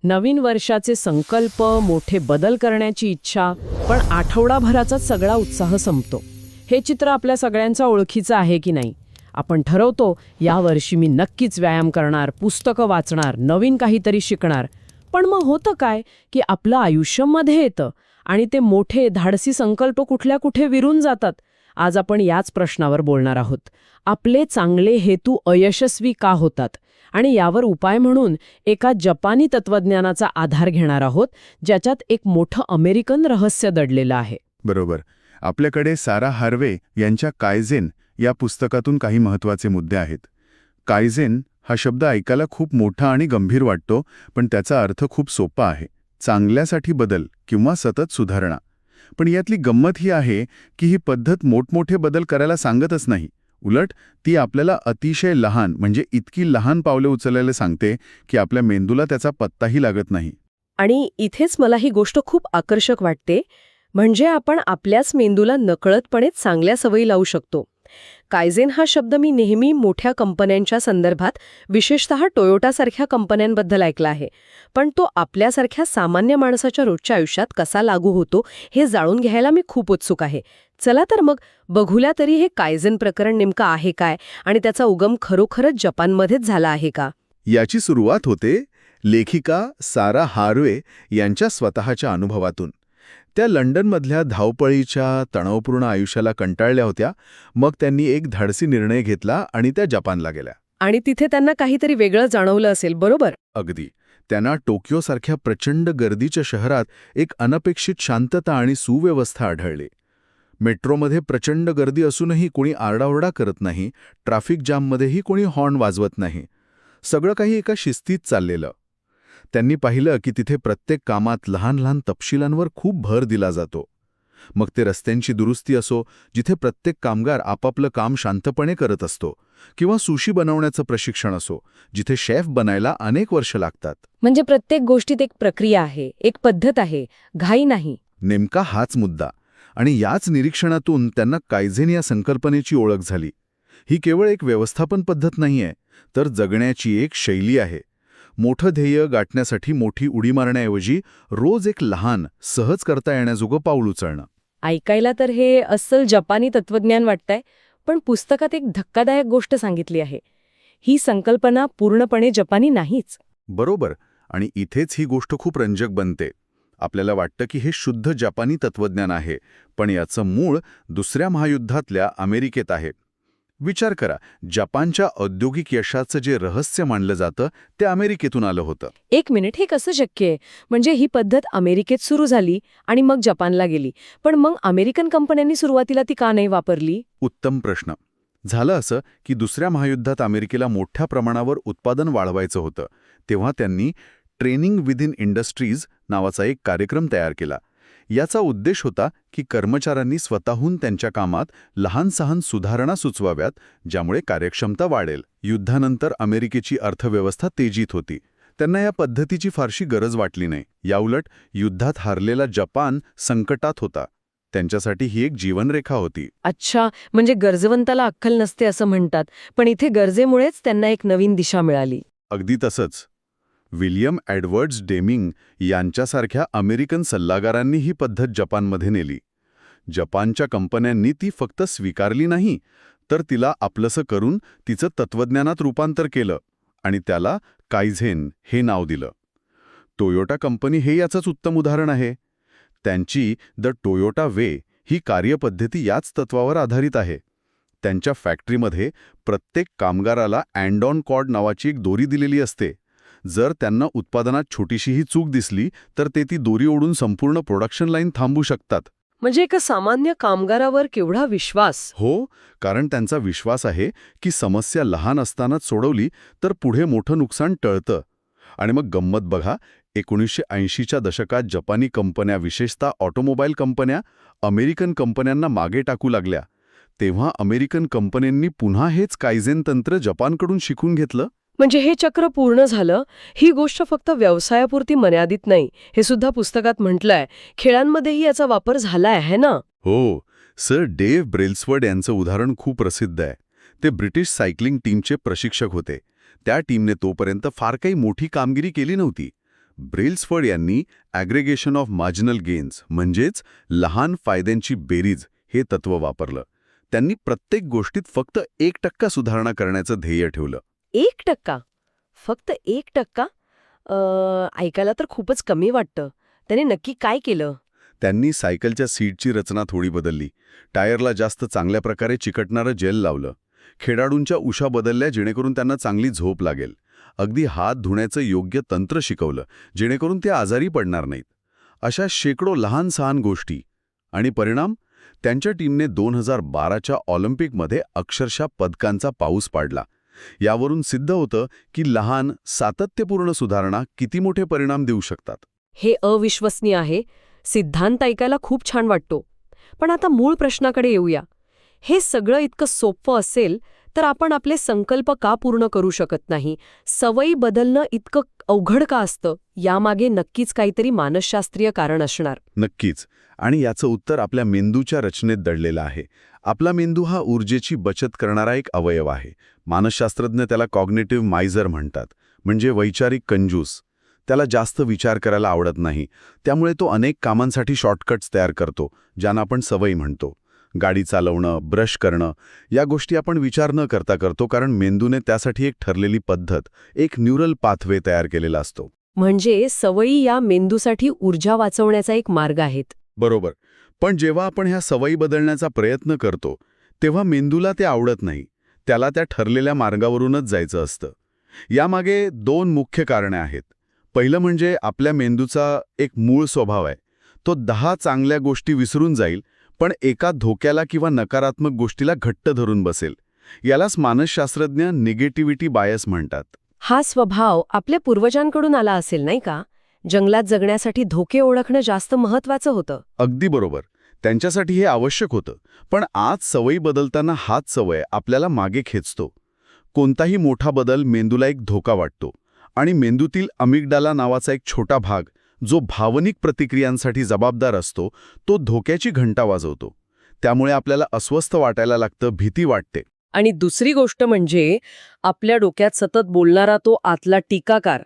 नवीन वर्षाचे संकल्प, मोठे बदल करण्याची इच्छा, पण आठवडाभराचाच सगळा उत्साह संपतो. हे चित्र आपल्या सगळ्यांचा ओळखीचं आहे की नाही? आपण ठरवतो, यावर्षी मी नक्कीच व्यायाम करणार, पुस्तकं वाचणार, नवीन काहीतरी शिकणार. पण मग होतं काय की आपलं आयुष्य मध्ये येतं आणि ते मोठे धाडसी संकल्प कुठल्या कुठे विरून जातात. आज आपण याच प्रश्नावर बोलणार आहोत. आपले चांगले हेतू अयशस्वी का होतात आणि यावर उपाय म्हणून एका जपानी तत्वज्ञानाचा आधार घेणार आहोत, ज्याच्यात एक मोठं अमेरिकन रहस्य दडलेलं आहे. बरोबर. आपल्याकडे सारा हार्वे यांच्या कायझेन या पुस्तकातून काही महत्त्वाचे मुद्दे आहेत. कायझेन हा शब्द ऐकायला खूप मोठा आणि गंभीर वाटतो, पण त्याचा अर्थ खूप सोपा आहे. चांगल्यासाठी बदल किंवा सतत सुधारणा. पण यातली गंमत ही आहे की ही पद्धत मोठमोठे बदल करायला सांगतच नाही. उलट ती आपल्याला अतिशय लहान, म्हणजे इतकी लहान पावले उचलायला सांगते की आपल्या मेंदूला त्याचा पत्ताही लागत नाही. आणि इथेच मला ही गोष्ट खूप आकर्षक वाटते. म्हणजे आपण आपल्याच मेंदूला नकळतपणे चांगल्या सवयी लावू शकतो. कायझेन हा शब्द मी नेहमी मोठ्या कंपन्यांच्या संदर्भात, विशेषतः टोयोटासारख्या कंपन्यांबद्दल ऐकला आहे. पण तो आपल्यासारख्या सामान्य माणसाच्या रोजच्या आयुष्यात कसा लागू होतो हे जाणून घ्यायला मी खूप उत्सुक आहे. चला तर मग बघूया तरी हे कायझेन प्रकरण नेमकं आहे काय आणि त्याचा उगम खरोखरच जपानमध्येच झाला आहे का. याची सुरुवात होते लेखिका सारा हार्वे यांच्या स्वतःच्या अनुभवातून. त्या लंडनमधल्या धावपळीच्या तणावपूर्ण आयुष्याला कंटाळल्या होत्या. मग त्यांनी एक धाडसी निर्णय घेतला आणि त्या जपानला गेल्या. आणि तिथे त्यांना काहीतरी वेगळं जाणवलं असेल, बरोबर? अगदी. त्यांना टोकियोसारख्या प्रचंड गर्दीच्या शहरात एक अनपेक्षित शांतता आणि सुव्यवस्था आढळली. मेट्रोमध्ये प्रचंड गर्दी असूनही कोणी आरडाओरडा करत नाही, ट्रॅफिक जाममध्येही कोणी हॉर्न वाजवत नाही. सगळं काही एका शिस्तीत चाललेलं. त्यांनी पाहिलं की तिथे प्रत्येक कामात लहान लहान तपशिलांवर खूप भर दिला जातो. मग ते रस्त्यांची दुरुस्ती असो, जिथे प्रत्येक कामगार आपापलं काम शांतपणे करत असतो, किंवा सुशी बनवण्याचं प्रशिक्षण असो, जिथे शेफ बनायला अनेक वर्ष लागतात. म्हणजे प्रत्येक गोष्टीत एक प्रक्रिया आहे, एक पद्धत आहे, घाई नाही. नेमका हाच मुद्दा. आणि याच निरीक्षणातून त्यांना कायझेन या संकल्पनेची ओळख झाली. ही केवळ एक व्यवस्थापन पद्धत नाहीये, तर जगण्याची एक शैली आहे. मोठं ध्येय गाठण्यासाठी मोठी उडी मारण्याऐवजी रोज एक लहान, सहज करता येण्याजोगं पाऊल उचलणं. ऐकायला तर हे अस्सल जपानी तत्वज्ञान वाटतंय, पण पुस्तकात एक धक्कादायक गोष्ट सांगितली आहे. ही संकल्पना पूर्णपणे जपानी नाहीच. बरोबर. आणि इथेच ही गोष्ट खूप रंजक बनते. आपल्याला वाटतं की हे शुद्ध जपानी तत्वज्ञान आहे, पण याचं मूळ दुसऱ्या महायुद्धातल्या अमेरिकेत आहे. विचार करा, जपानच्या औद्योगिक यशाचं जे रहस्य मानलं जातं ते अमेरिकेतून आलं होतं. एक मिनिट, हे कसं शक्य आहे? म्हणजे ही पद्धत अमेरिकेत सुरू झाली आणि मग जपानला गेली, पण मग अमेरिकन कंपन्यांनी सुरुवातीला ती का नाही वापरली? उत्तम प्रश्न. झालं असं की दुसऱ्या महायुद्धात अमेरिकेला मोठ्या प्रमाणावर उत्पादन वाढवायचं होतं. तेव्हा त्यांनी ट्रेनिंग विदिन इंडस्ट्रीज नावाचा एक कार्यक्रम तयार केला. याचा उद्देश होता की कर्मचाऱ्यांनी स्वतःहून त्यांच्या कामात लहान-सहान सुधारणा सुचवाव्यात, ज्यामुळे कार्यक्षमता वाढेल. युद्धानंतर अमेरिकेची अर्थव्यवस्था तेजीत होती. त्यांना या पद्धतीची फारशी गरज वाटली नाही. याउलट युद्धात हारलेला जपान संकटात होता. त्यांच्यासाठी ही एक जीवनरेखा होती. अच्छा, म्हणजे गरजवंताला अक्कल नसते असं म्हणतात, पण इथे गरजेमुळेच त्यांना एक नवीन दिशा मिळाली. अगदी तसंच. विल्यम एडवर्ड्स डेमिंग यांच्यासारख्या अमेरिकन सल्लागारांनी ही पद्धत जपानमध्ये नेली. जपानच्या कंपन्यांनी ती फक्त स्वीकारली नाही, तर तिला आपलंसं करून तिचं तत्वज्ञानात रूपांतर केलं आणि त्याला कायझेन हे नाव दिलं. टोयोटा कंपनी हे याचंच उत्तम उदाहरण आहे. त्यांची द टोयोटा वे ही कार्यपद्धती याच तत्वावर आधारित आहे. त्यांच्या फॅक्टरीमध्ये प्रत्येक कामगाराला अँडॉन कॉर्ड नावाची एक दोरी दिलेली असते. जर त्यांना उत्पादनात छोटीशीही चूक दिसली तर ते ती दोरी ओढून संपूर्ण प्रोडक्शन लाईन थांबवू शकतात. म्हणजे एका सामान्य कामगारावर केवढा विश्वास! हो, कारण त्यांचा विश्वास आहे की समस्या लहान असतानाच सोडवली तर पुढे मोठं नुकसान टळतं. आणि मग गंमत बघा, 1980च्या दशकात जपानी कंपन्या, विशेषतः ऑटोमोबाईल कंपन्या, अमेरिकन कंपन्यांना मागे टाकू लागल्या. तेव्हा अमेरिकन कंपन्यांनी पुन्हा हेच कायझेन तंत्र जपानकडून शिकून घेतलं. म्हणजे हे चक्र पूर्ण झालं. ही गोष्ट फक्त व्यवसायापुरती मर्यादित नाही, हे सुद्धा पुस्तकात म्हटलंय. खेळांमध्येही याचा वापर झालाय, है ना? हो. सर डेव्ह ब्रेल्सवर्ड यांचं उदाहरण खूप प्रसिद्ध आहे. ते ब्रिटिश सायकलिंग टीमचे प्रशिक्षक होते. त्या टीमने तोपर्यंत फार काही मोठी कामगिरी केली नव्हती. ब्रेल्सफर्ड यांनी ॲग्रेगेशन ऑफ मार्जिनल गेन्स म्हणजेच लहान फायद्यांची बेरीज हे तत्त्व वापरलं. त्यांनी प्रत्येक गोष्टीत फक्त 1% सुधारणा करण्याचं ध्येय ठेवलं. 1%? फक्त 1%? ऐकायला तर खूपच कमी वाटतं. त्याने नक्की काय केलं? त्यांनी सायकलच्या सीटची रचना थोडी बदलली, टायरला जास्त चांगल्या प्रकारे चिकटणारं जेल लावलं, खेळाडूंच्या उशा बदलल्या जेणेकरून त्यांना चांगली झोप लागेल, अगदी हात धुण्याचं योग्य तंत्र शिकवलं जेणेकरून ते आजारी पडणार नाहीत. अशा शेकडो लहान सहान गोष्टी आणि परिणाम त्यांच्या टीमने 2012च्या ऑलिम्पिकमध्ये अक्षरशः पदकांचा पाऊस पाडला. यावरून सिद्ध होतं की लहान सातत्यपूर्ण सुधारणा किती मोठे परिणाम देऊ शकतात. हे अविश्वसनीय आहे. सिद्धांत ऐकायला खूप छान वाटतो. पण आता मूळ प्रश्नाकडे येऊया. हे सगळं इतकं सोपं असेल तर आपण आपले संकल्प का पूर्ण करू शकत नाही? सवयी बदलणं इतकं अवघड का असतं? यामागे नक्कीच काहीतरी मानसशास्त्रीय कारण असणार. नक्कीच. आणि याचं उत्तर आपल्या मेंदूच्या रचनेत दडलेलं आहे. आपला मेंदू हा ऊर्जेची बचत करणारा एक अवयव आहे. मानसशास्त्रज्ञ त्याला कॉग्निटिव्ह मायझर म्हणतात, म्हणजे वैचारिक कंजूस. त्याला जास्त विचार करायला आवडत नाही. त्यामुळे तो अनेक कामांसाठी शॉर्टकट्स तयार करतो, ज्यांना आपण सवयी म्हणतो. गाडी चालवणं, ब्रश करणं या गोष्टी आपण विचार न करता करतो, कारण मेंदूने त्यासाठी एक ठरलेली पद्धत, एक न्यूरल पाथवे तयार केलेला असतो. म्हणजे सवयी या मेंदूसाठी ऊर्जा वाचवण्याचा एक मार्ग आहेत. बरोबर. पण जेव्हा आपण ह्या सवयी बदलण्याचा प्रयत्न करतो तेव्हा मेंदूला ते आवडत नाही. त्याला त्या ठरलेल्या मार्गावरूनच जायचं असतं. यामागे 2 मुख्य कारणे आहेत. पहिलं म्हणजे आपल्या मेंदूचा एक मूळ स्वभाव आहे. तो 10 चांगल्या गोष्टी विसरून जाईल, पण एका धोक्याला किंवा नकारात्मक गोष्टीला घट्ट धरून बसेल. यालाच मानसशास्त्रज्ञ निगेटिव्हिटी बायस म्हणतात. हा स्वभाव आपल्या पूर्वजांकडून आला असेल नाही का? जंगलात जगण्यासाठी धोके ओळखणं जास्त महत्वाचं होतं. अगदी बरोबर. त्यांच्यासाठी हे आवश्यक होतं. पण आज सवयी बदलताना हाच सवय आपल्याला मागे खेचतो. कोणताही मोठा बदल मेंदूला एक धोका वाटतो आणि मेंदूतील अमिगडाला नावाचा एक छोटा भाग, जो भावनिक प्रतिक्रियांसाठी जबाबदार असतो, तो धोक्याची घंटा वाजवतो. त्यामुळे आपल्याला अस्वस्थ वाटायला लागतं, भीती वाटते. आणि दुसरी गोष्ट म्हणजे आपल्या डोक्यात सतत बोलणारा तो आतला टीकाकार.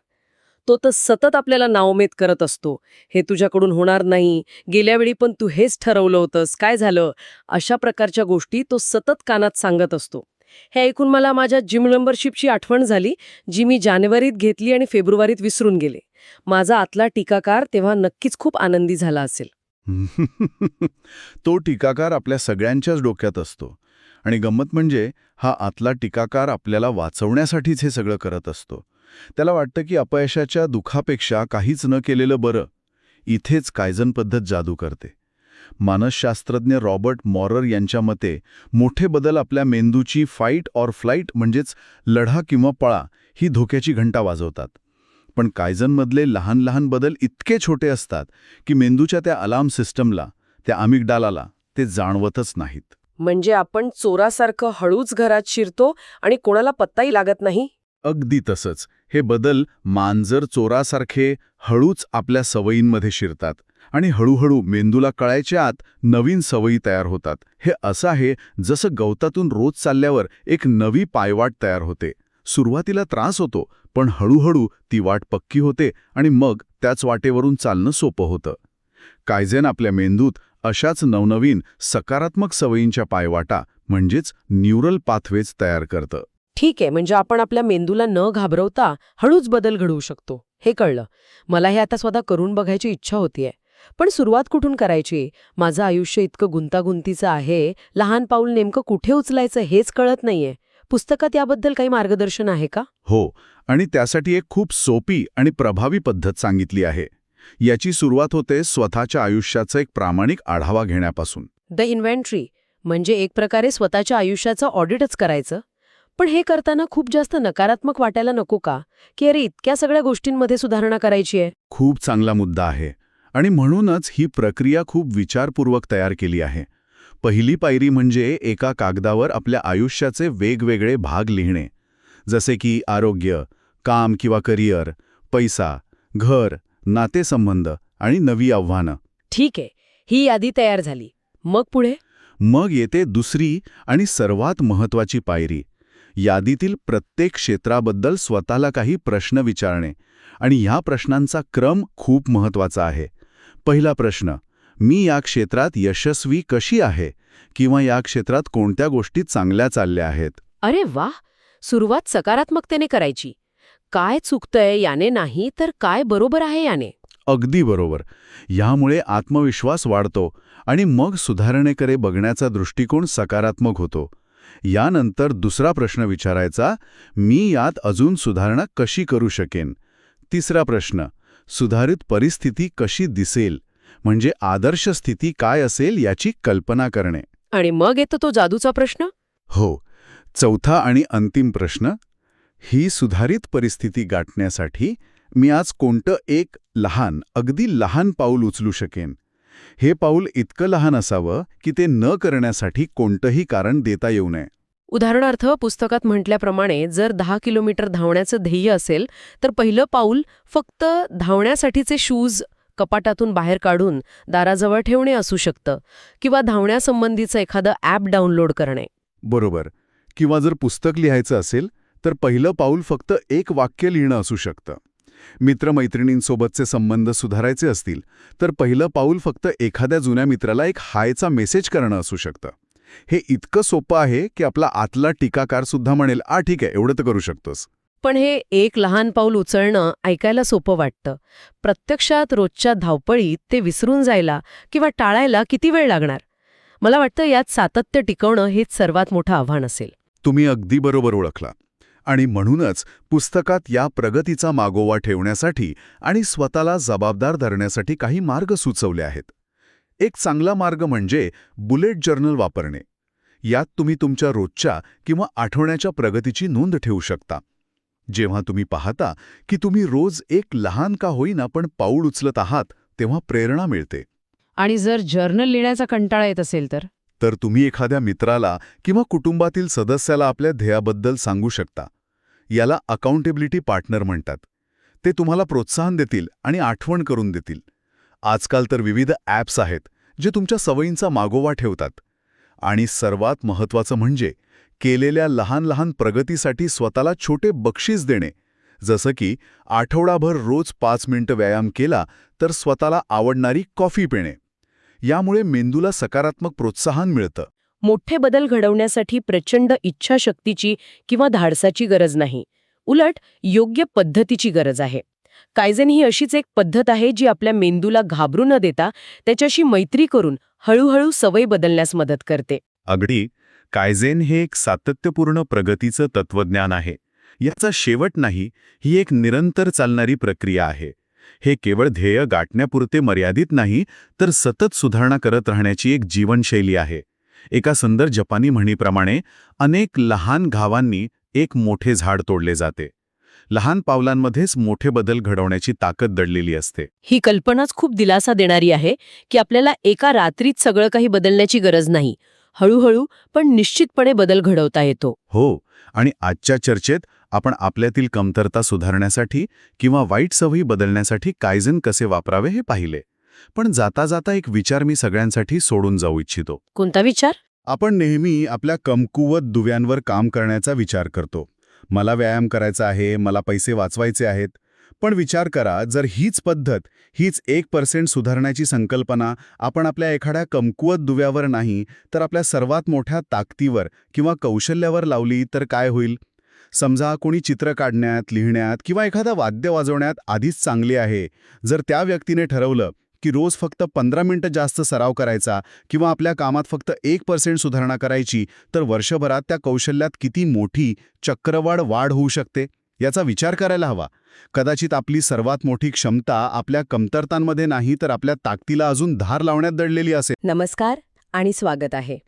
तो तर सतत आपल्याला नाउमेद करत असतो. हे तुझ्याकडून होणार नाही, गेल्या वेळी पण तू हेच ठरवलं होतंस, काय झालं? अशा प्रकारच्या गोष्टी तो सतत कानात सांगत असतो. हे ऐकून मला माझ्या जिम मेंबरशिपची आठवण झाली, जी मी जानेवारीत घेतली आणि फेब्रुवारीत विसरून गेले. माझा आतला टीकाकार तेव्हा नक्कीच खूप आनंदी झाला असेल. तो टीकाकार आपल्या सगळ्यांच्याच डोक्यात असतो. आणि गंमत म्हणजे हा आतला टीकाकार आपल्याला वाचवण्यासाठीच हे सगळं करत असतो. त्याला वाटतं की अपयशाच्या दुःखापेक्षा काहीच न केलेलं बरं. इथेच कायझन पद्धत जादू करते. मानसशास्त्रज्ञ रॉबर्ट मॉरर यांच्या मते मोठे बदल आपल्या मेंदूची फाईट ऑर फ्लाईट म्हणजेच लढा किंवा पळा ही धोक्याची घंटा वाजवतात. पण कायझनमधले लहान लहान बदल इतके छोटे असतात की मेंदूच्या त्या अलार्म सिस्टमला, त्या अमिगडालाला ते जाणवतच नाहीत. म्हणजे आपण चोरासारखं हळूच घरात शिरतो आणि कोणाला पत्ताही लागत नाही. अगदी तसंच. हे बदल मांजर चोरासारखे हळूच आपल्या सवयींमध्ये शिरतात आणि हळूहळू मेंदूला कळायच्या आत नवीन सवयी तयार होतात. हे असं आहे जसं गवतातून रोज चालल्यावर एक नवी पायवाट तयार होते. सुरुवातीला त्रास होतो, पण हळूहळू ती वाट पक्की होते आणि मग त्याच वाटेवरून चालणं सोपं होतं. कायझेन आपल्या मेंदूत अशाच नवनवीन सकारात्मक सवयींच्या पायवाटा म्हणजेच न्यूरल पाथवेज तयार करतं. ठीक आहे, म्हणजे आपण आपल्या मेंदूला न घाबरवता हळूच बदल घडवू शकतो. हे कळलं. मला हे आता स्वतः करून बघायची इच्छा होतीये. पण सुरुवात कुठून करायची? माझं आयुष्य इतकं गुंतागुंतीचं आहे, लहान पाऊल नेमकं कुठे उचलायचं हेच कळत नाहीये. पुस्तकात याबद्दल काही मार्गदर्शन आहे का? हो, आणि त्यासाठी एक खूप सोपी आणि प्रभावी पद्धत सांगितली आहे. याची सुरुवात होते स्वतःच्या आयुष्याचा एक प्रामाणिक आढावा घेण्यापासून. द इन्व्हेंटरी म्हणजे एक प्रकारे स्वतःच्या आयुष्याचं ऑडिटच करायचं. पण हे करताना खूप जास्त नकारात्मक वाटायला नको का? की अरे इतक्या सगळ्या गोष्टींमध्ये सुधारणा करायची आहे. खूप चांगला मुद्दा आहे आणि म्हणूनच ही प्रक्रिया खूप विचारपूर्वक तयार केली आहे. पहिली पायरी म्हणजे एका कागदावर आपल्या आयुष्याचे वेगवेगळे भाग लिहिणे, जसे की आरोग्य, काम किंवा करिअर, पैसा, घर, नातेसंबंध आणि नवी आव्हानं. ठीक आहे, ही यादी तयार झाली. मग पुढे? मग येते दुसरी आणि सर्वात महत्त्वाची पायरी. यादीतील प्रत्येक क्षेत्राबद्दल स्वतःला काही प्रश्न विचारणे आणि ह्या प्रश्नांचा क्रम खूप महत्त्वाचा आहे. पहिला प्रश्न, मी या क्षेत्रात यशस्वी कशी आहे किंवा या क्षेत्रात कोणत्या गोष्टी चांगल्या चालल्या आहेत. अरे वा, सुरुवात सकारात्मकतेने करायची. काय चुकतंय याने नाही, तर काय बरोबर आहे याने. अगदी बरोबर. यामुळे आत्मविश्वास वाढतो आणि मग सुधारणेकडे बघण्याचा दृष्टिकोन सकारात्मक होतो. यानंतर दुसरा प्रश्न विचारायचा, मी यात अजून सुधारणा कशी करू शकेन. तिसरा प्रश्न, सुधारित परिस्थिती कशी दिसेल, म्हणजे आदर्श स्थिती काय असेल याची कल्पना करणे. आणि मग येतो तो जादूचा प्रश्न. हो, चौथा आणि अंतिम प्रश्न, ही सुधारित परिस्थिती गाठण्यासाठी मी आज कोणतं एक लहान, अगदी लहान पाऊल उचलू शकेन. हे पाऊल इतकं लहान असावं की ते न करण्यासाठी कोणतंही कारण देता येऊ नये. उदाहरणार्थ, पुस्तकात म्हटल्याप्रमाणे जर 10 किलोमीटर धावण्याचं ध्येय असेल, तर पहिलं पाऊल फक्त धावण्यासाठीचे शूज कपाटातून बाहेर काढून दाराजवळ ठेवणे असू शकतं, किंवा धावण्यासंबंधीचं एखादं ॲप डाउनलोड करणे. बरोबर. किंवा जर पुस्तक लिहायचं असेल तर पहिलं पाऊल फक्त एक वाक्य लिहिणं असू शकतं. मित्रमैत्रिणींसोबतचे संबंध सुधारायचे असतील तर पहिलं पाऊल फक्त एखाद्या जुन्या मित्राला एक हायचा मेसेज करणं असू शकतं. हे इतकं सोपं आहे की आपला आतला टीकाकार सुद्धा म्हणेल, ठीक आहे, एवढं तर करू शकतोस. पण हे एक लहान पाऊल उचलणं ऐकायला सोपं वाटतं. प्रत्यक्षात रोजच्या धावपळीत ते विसरून जायला किंवा टाळायला किती वेळ लागणार? मला वाटतं यात सातत्य टिकवणं हेच सर्वात मोठं आव्हान असेल. तुम्ही अगदी बरोबर ओळखला. आणि म्हणूनच पुस्तकात या प्रगतीचा मागोवा ठेवण्यासाठी आणि स्वतःला जबाबदार धरण्यासाठी काही मार्ग सुचवले आहेत. एक चांगला मार्ग म्हणजे बुलेट जर्नल वापरणे. यात तुम्ही तुमच्या रोजच्या किंवा आठवड्याच्या प्रगतीची नोंद ठेवू शकता. जेव्हा तुम्ही पाहता की तुम्ही रोज एक लहान का होईना पण पाऊल उचलत आहात, तेव्हा प्रेरणा मिळते. आणि जर जर्नल लिहिण्याचा कंटाळा येत असेल तर तुम्ही एखाद्या मित्राला किंवा कुटुंबातील सदस्याला आपल्या ध्येयाबद्दल सांगू शकता. याला अकाउंटेबिलिटी पार्टनर म्हणतात. ते तुम्हाला प्रोत्साहन देतील आणि आठवण करून देतील. आजकाल तर विविध ॲप्स आहेत जे तुमच्या सवयींचा मागोवा ठेवतात. आणि सर्वात महत्त्वाचं म्हणजे केलेल्या लहान लहान प्रगतीसाठी स्वतःला छोटे बक्षीस देणे. जसं की आठवडाभर रोज 5 मिनिटं व्यायाम केला तर स्वतःला आवडणारी कॉफी पिणे. यामुळे मेंदूला सकारात्मक प्रोत्साहन मिळतं. मोठे बदल घडवण्यासाठी प्रचंड इच्छाशक्तीची किंवा धाडसाची गरज नाही, उलट योग्य पद्धतीची गरज आहे. कायझेन ही अशीच एक पद्धत आहे जी आपल्या मेंदूला घाबरू न देता त्याच्याशी मैत्री करून हळूहळू सवय बदलण्यास मदत करते. अगदी. कायझेन हे एक सातत्यपूर्ण प्रगतीचं तत्वज्ञान आहे. याचा शेवट नाही, ही एक निरंतर चालणारी प्रक्रिया आहे. हे केवळ ध्येय गाठण्यापुरते मर्यादित नाही, तर सतत सुधारणा करत राहण्याची एक जीवनशैली आहे. एका सुंदर जपानी म्हणीप्रमाणे अनेक लहान घावांनी एक मोठे झाड तोडले जाते. लहान पावलांमध्येच मोठे बदल घडवण्याची ताकद दडलेली असते. ही कल्पनाच खूप दिलासा देणारी आहे की आपल्याला एका रात्रीत सगळं काही बदलण्याची गरज नाही. हळूहळू पण निश्चितपणे बदल घडवता येतो. हो, आणि आजच्या चर्चेत आपण आपल्यातील कमतरता सुधारण्यासाठी किंवा वाईट सवयी बदलण्यासाठी कायझेन कसे वापरावे हे पाहिले. पण जाता जाता एक विचार मी सगळ्यांसाठी सोडून जाऊ इच्छितो. कोणता विचार? आपण नेहमी आपल्या कमकुवत दुव्यांवर काम करण्याचा विचार करतो. मला व्यायाम करायचा आहे, मला पैसे वाचवायचे आहेत. पण विचार करा, जर हीच पद्धत, हीच 1% सुधारण्याची संकल्पना आपण आपल्या एखाद्या कमकुवत दुव्यावर नाही तर आपल्या सर्वात मोठ्या ताकदीवर किंवा कौशल्यावर लावली तर काय होईल? समजा कोणी चित्र काढण्यात, लिहिण्यात किंवा एखादा वाद्य वाजवण्यात आधीच चांगली आहे. जर त्या व्यक्तीने ठरवलं की रोज फक्त 15 मिनिटं जास्त सराव करायचा किंवा आपल्या कामात फक्त 1% सुधारणा करायची, तर वर्षभरात त्या कौशल्यात किती मोठी चक्रवाढ वाढ होऊ शकते याचा विचार करायला हवा. कदाचित आपली सर्वात मोठी क्षमता आपल्या कमतरतांमध्ये नाही तर आपल्या ताकदीला अजून धार लावण्यात दडलेली असेल. नमस्कार आणि स्वागत आहे.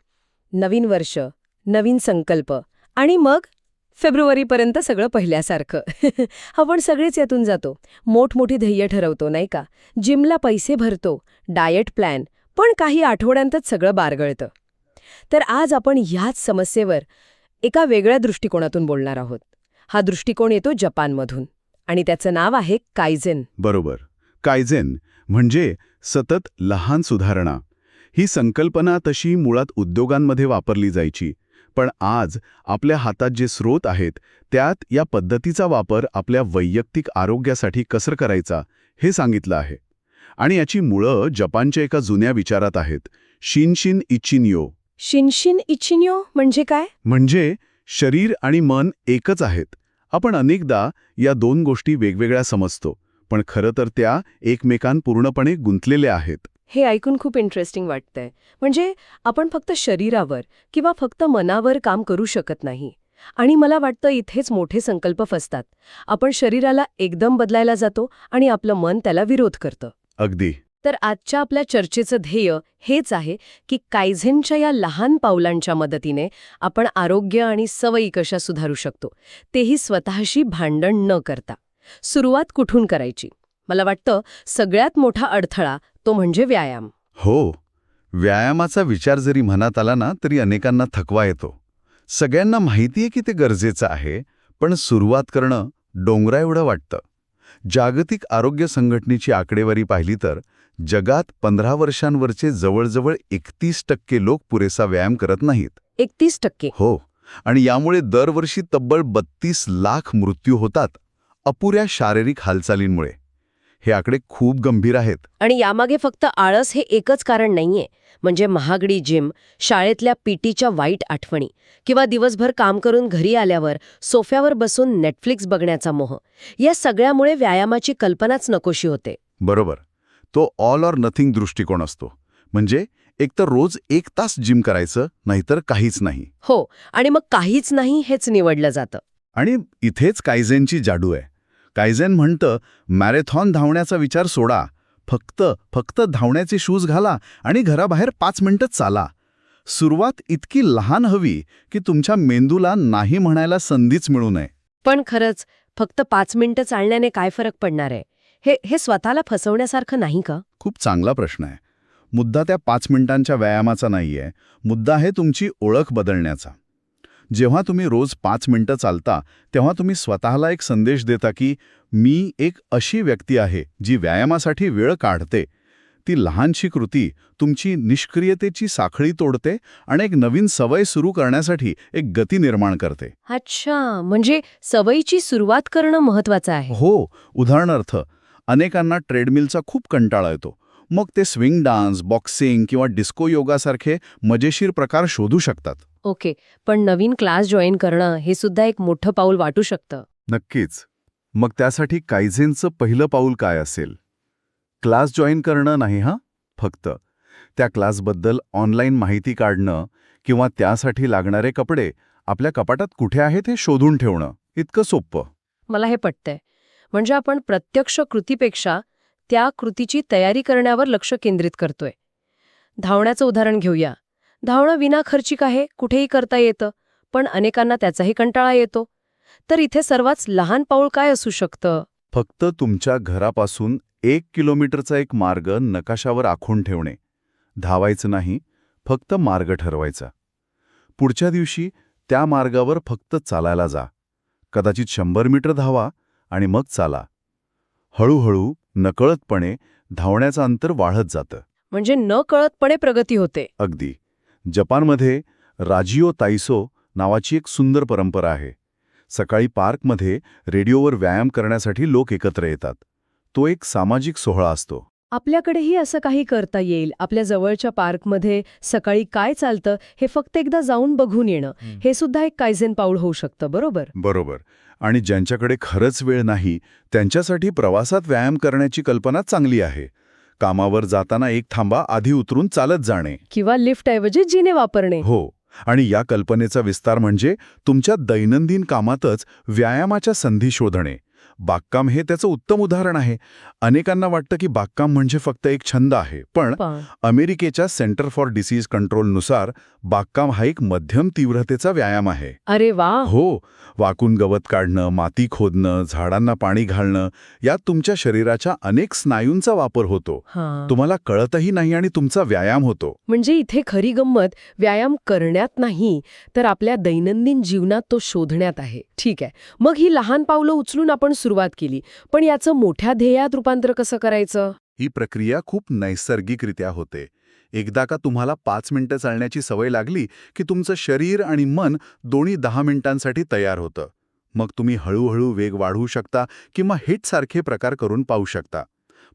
नवीन वर्ष, नवीन संकल्प आणि मग फेब्रुवारीपर्यंत सगळं पहिल्यासारखं. आपण सगळेच यातून जातो. मोठमोठी ध्येय ठरवतो, नाही का? जिमला पैसे भरतो, डाएट प्लॅन, पण काही आठवड्यांतच सगळं बारगळतं. तर आज आपण ह्याच समस्येवर एका वेगळ्या दृष्टिकोनातून बोलणार आहोत. हा दृष्टिकोन येतो जपानमधून आणि त्याचं नाव आहे कायझेन. बरोबर. कायझेन म्हणजे सतत लहान सुधारणा. ही संकल्पना तशी मुळात उद्योगांमध्ये वापरली जायची. पण आज आपल्या हातात जे स्रोत आहेत त्यात या पद्धतीचा वापर आपल्या वैयक्तिक आरोग्यासाठी कसं करायचा हे सांगितलं आहे. आणि याची मुळं जपानच्या एका जुन्या विचारात आहेत, शिनशिन इचिन्यो. शिनशिन इचिन्यो म्हणजे काय? म्हणजे शरीर आणि मन एकच आहेत. आपण अनेकदा या दोन गोष्टी वेगवेगळ्या समजतो, पण खरं तर त्या एकमेकांत पूर्णपणे गुंतलेल्या आहेत. हे ऐकून खूप इंटरेस्टिंग वाटतंय. म्हणजे आपण फक्त शरीरावर किंवा फक्त मनावर काम करू शकत नाही. आणि मला वाटतं इथेच मोठे संकल्प फसतात. आपण शरीराला एकदम बदलायला जातो आणि आपलं मन त्याला विरोध करतं. अगदी. तर आजच्या आपल्या चर्चेचं ध्येय हेच आहे की कायझेनच्या या लहान पावलांच्या मदतीने आपण आरोग्य आणि सवयी कशा सुधारू शकतो, तेही स्वतःशी भांडण न करता. सुरुवात कुठून करायची? मला वाटतं सगळ्यात मोठा अडथळा तो म्हणजे व्यायाम. हो, व्यायामाचा विचार जरी मनात आला ना तरी अनेकांना थकवा येतो. सगळ्यांना माहितीये की ते गरजेचं आहे, पण सुरुवात करणं डोंगरा एवढं वाटतं. जागतिक आरोग्य संघटनेची आकडेवारी पाहिली तर जगात 15 वर्षांवरचे जवळजवळ 31% लोक पुरेसा व्यायाम करत नाहीत. 31%? हो, आणि यामुळे दरवर्षी तब्बल 32 लाख मृत्यू होतात अपुऱ्या शारीरिक हालचालींमुळे. हे आकडे खूप गंभीर आहेत. आणि यामागे फक्त आळस हे एकच कारण नाहीये. म्हणजे महागडी जिम, शाळेतल्या पीटीच्या वाईट आठवणी किंवा दिवसभर काम करून घरी आल्यावर सोफ्यावर बसून नेटफ्लिक्स बघण्याचा मोह, या सगळ्यामुळे व्यायामाची कल्पनाच नकोशी होते. बरोबर. तो ऑल ऑर नथिंग दृष्टिकोन असतो. म्हणजे एकतर रोज 1 तास जिम करायचं, नाहीतर काहीच नाही. हो, आणि मग काहीच नाही हेच निवडलं जातं. आणि इथेच कायझेनची जादू आहे. कायझेन म्हणतं, मॅरेथॉन धावण्याचा विचार सोडा, फक्त धावण्याचे शूज घाला आणि घराबाहेर 5 मिनिटं चाला. सुरुवात इतकी लहान हवी की तुमच्या मेंदूला नाही म्हणायला संधीच मिळू नये. पण खरंच फक्त 5 मिनिटं चालण्याने काय फरक पडणार आहे? हे स्वतःला फसवण्यासारखं नाही का? खूप चांगला प्रश्न आहे. मुद्दा त्या 5 मिनिटांच्या व्यायामाचा नाहीये, मुद्दा आहे तुमची ओळख बदलण्याचा. जेव्हा तुम्ही रोज 5 मिनिटं चालता तेव्हा तुम्ही स्वतःला एक संदेश देता की मी एक अशी व्यक्ती आहे जी व्यायामासाठी वेळ काढते. ती लहानशी कृती तुमची निष्क्रियतेची साखळी तोडते आणि एक नवीन सवय सुरू करण्यासाठी एक गती निर्माण करते. अच्छा, म्हणजे सवयीची सुरुवात करणं महत्वाचं आहे. हो, उदाहरणार्थ अनेकांना ट्रेडमिलचा खूप कंटाळा येतो. मग ते स्विंग डान्स, बॉक्सिंग किंवा डिस्को योगासारखे मजेशीर प्रकार शोधू शकतात. ओके, पण नवीन क्लास जॉईन करणं हे सुद्धा एक मोठं पाऊल वाटू शकतं. नक्कीच. मग त्यासाठी कायझेनचं पहिलं पाऊल काय असेल? क्लास जॉईन करणं नाही हां, फक्त त्या क्लासबद्दल ऑनलाईन माहिती काढणं किंवा त्यासाठी लागणारे कपडे आपल्या कपाटात कुठे आहेत हे शोधून ठेवणं, इतकं सोपं. मला हे पटतंय. म्हणजे आपण प्रत्यक्ष कृतीपेक्षा त्या कृतीची तयारी करण्यावर लक्ष केंद्रित करतोय. धावण्याचं उदाहरण घेऊया. धावणं विनाखर्चिक आहे, कुठेही करता येतं, पण अनेकांना त्याचाही कंटाळा येतो. तर इथे सर्वात लहान पाऊल काय असू शकतं? फक्त तुमच्या घरापासून 1 किलोमीटरचा एक मार्ग नकाशावर आखून ठेवणे. धावायचं नाही, फक्त मार्ग ठरवायचा. पुढच्या दिवशी त्या मार्गावर फक्त चालायला जा. कदाचित 100 मीटर धावा आणि मग चाला. हळूहळू नकळतपणे धावण्याचं अंतर वाढत जातं. म्हणजे न कळतपणे प्रगती होते. अगदी. जपानमध्ये राजिओ ताईसो नावाची एक सुंदर परंपरा आहे. सकाळी पार्कमध्ये रेडिओवर व्यायाम करण्यासाठी लोक एकत्र येतात. तो एक सामाजिक सोहळा असतो. आपल्याकडेही असं काही करता येईल. आपल्या जवळच्या पार्कमध्ये सकाळी काय चालतं हे फक्त एकदा जाऊन बघून येणं, हे सुद्धा एक कायझेन पाऊल होऊ शकतं. बरोबर. बरोबर. आणि ज्यांच्याकडे खरंच वेळ नाही त्यांच्यासाठी प्रवासात व्यायाम करण्याची कल्पना चांगली आहे. कामावर जाताना एक थांबा आधी उतरून चालत जाणे किंवा लिफ्टऐवजी जिने वापरणे. हो. आणि या कल्पनेचा विस्तार म्हणजे तुमच्या दैनंदिन कामातच व्यायामाच्या संधी शोधणे. बागकाम हे त्याचं उत्तम उदाहरण आहे. अनेकांना वाटतं की बागकाम म्हणजे फक्त एक छंद आहे, पण अमेरिकेच्या सेंटर फॉर डिसीज कंट्रोलनुसार बागकाम हा एक मध्यम तीव्रतेचा व्यायाम आहे. अरे वा. हो. वाकून गवत काढणं, माती खोदणं, झाडांना पाणी घालणं, यात तुमच्या शरीराच्या अनेक स्नायूंचा वापर होतो. तुम्हाला कळतही नाही आणि तुमचा व्यायाम होतो. म्हणजे इथे खरी गंमत व्यायाम करण्यात नाही, तर आपल्या दैनंदिन जीवनात तो शोधण्यात आहे. ठीक आहे, मग ही लहान पावलं उचलून आपण सुरुवात केली, पण याचं मोठ्या ध्येयात रूपांतर कसं करायचं? ही प्रक्रिया खूप नैसर्गिकरित्या होते. एकदा का तुम्हाला 5 मिनिटं चालण्याची सवय लागली की तुमचं शरीर आणि मन दोन्ही 10 मिनिटांसाठी तयार होतं. मग तुम्ही हळूहळू वेग वाढवू शकता किंवा हिटसारखे प्रकार करून पाहू शकता.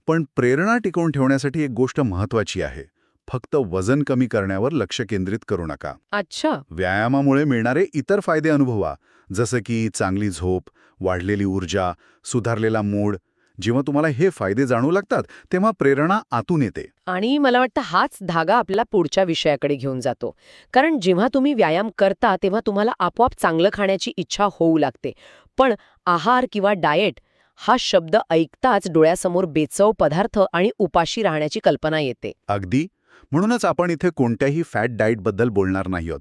पण प्रेरणा टिकवून ठेवण्यासाठी एक गोष्ट महत्त्वाची आहे. फक्त वजन कमी करण्यावर लक्ष केंद्रित करू नका. अच्छा. व्यायामामुळे मिळणारे इतर फायदे अनुभवा, जसं की चांगली झोप, वाढलेली ऊर्जा, सुधारलेला मूड. जेव्हा तुम्हाला हे फायदे जाणवू लागतात तेव्हा प्रेरणा आतून येते. आणि मला वाटतं हाच धागा आपल्याला पुढच्या विषयाकडे घेऊन जातो. कारण जेव्हा तुम्ही व्यायाम करता तेव्हा तुम्हाला आपोआप चांगलं खाण्याची इच्छा होऊ लागते. पण आहार किंवा डाएट हा शब्द ऐकताच डोळ्यासमोर बेचव पदार्थ आणि उपाशी राहण्याची कल्पना येते. अगदी. म्हणूनच आपण इथे कोणत्याही फॅट डाएटबद्दल बोलणार नाही आहोत.